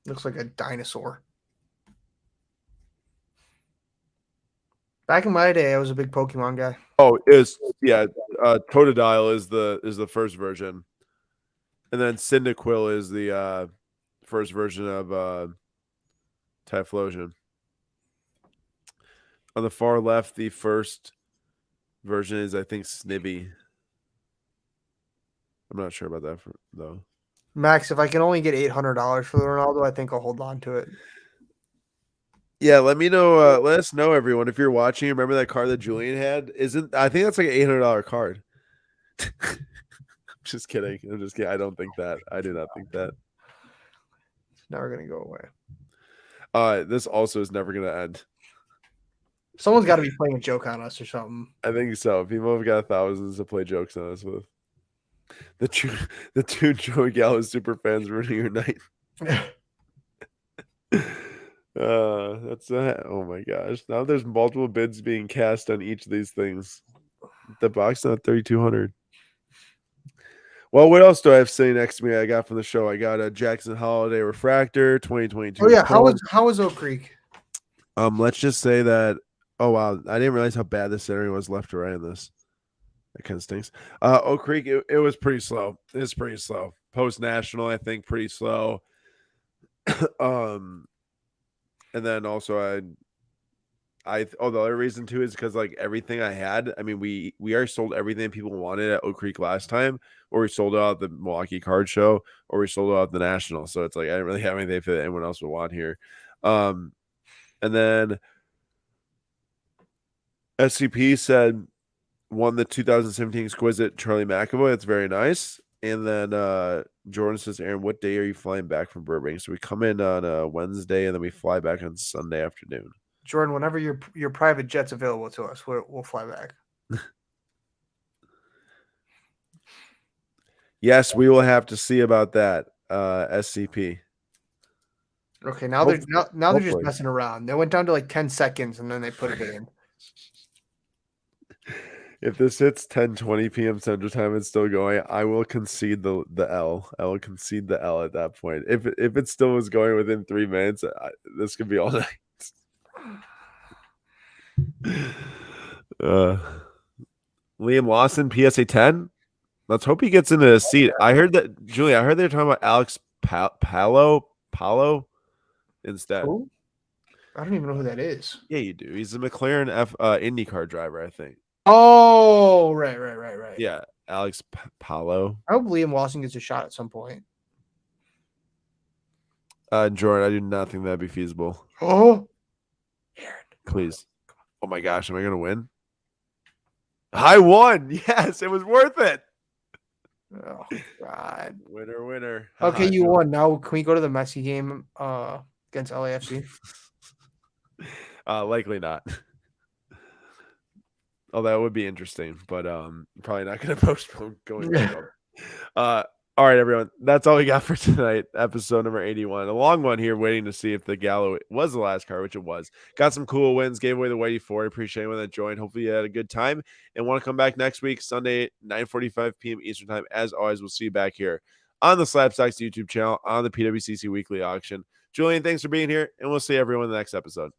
Looks like a dinosaur. Back in my day, I was a big Pokemon guy. Oh, Totodile is the first version. And then Cyndaquil is the first version of Typhlosion. On the far left, the first version is, I think, Snivy. I'm not sure about that though. Max, if I can only get $800 for the Ronaldo, I think I'll hold on to it. Yeah, let me know. Let us know, everyone, if you're watching. Remember that card that Julian had? I think that's like an $800 card. Just kidding. I'm just kidding. I don't think that. I do not think that. It's never gonna go away. This also is never gonna end. Someone's got to be playing a joke on us or something. I think so. People have got thousands to play jokes on us with. The two Joey Gallo super fans ruining your night. That's oh my gosh. Now there's multiple bids being cast on each of these things. The box not 3,200. Well, what else do I have sitting next to me? I got from the show. I got a Jackson Holiday Refractor 2022. Oh yeah, how was Oak Creek? Let's just say that. Oh wow, I didn't realize how bad the centering was left to right in this. That kind of stinks. Oak Creek, it was pretty slow. It's pretty slow. Post national, I think, pretty slow. And then also the other reason too is because like everything I had. I mean, we already sold everything people wanted at Oak Creek last time, or we sold out the Milwaukee Card Show, or we sold out the National. So it's like I didn't really have anything that anyone else would want here. And then SCP said won the 2017 Exquisite Charlie McAvoy. That's very nice. And then Jordan says, Aaron, what day are you flying back from Burbank? So we come in on a Wednesday and then we fly back on Sunday afternoon. Jordan, whenever your private jet's available to us, we'll fly back. Yes, we will have to see about that. SCP. Okay, now they're just messing around. They went down to like 10 seconds and then they put it in. If this hits 10:20 p.m. Central Time and still going, I will concede the L. I will concede the L at that point. If it still was going within 3 minutes, this could be all night. Liam Lawson, PSA 10. Let's hope he gets into a seat. I heard that, Julie. I heard they're talking about Alex Palo instead. Who? I don't even know who that is. Yeah, you do. He's a McLaren IndyCar driver, I think. Oh, right. Yeah, Alex Palo. I hope Liam Lawson gets a shot at some point. Jordan, I do not think that'd be feasible. Oh, Aaron, please. Oh my gosh, am I gonna win? I won. Yes, it was worth it. Oh God. Winner. Okay, you won. Now can we go to the Messi game against LAFC? Likely not. Oh, that would be interesting, but probably not going to postpone going back up. All right, everyone. That's all we got for tonight. Episode number 81. A long one here, waiting to see if the Gallo was the last card, which it was. Got some cool wins, gave away the Whitey 4. Appreciate anyone that joined. Hopefully you had a good time and want to come back next week, Sunday, 9:45 p.m. Eastern Time. As always, we'll see you back here on the Slabstocks YouTube channel on the PWCC Weekly Auction. Julian, thanks for being here, and we'll see everyone in the next episode.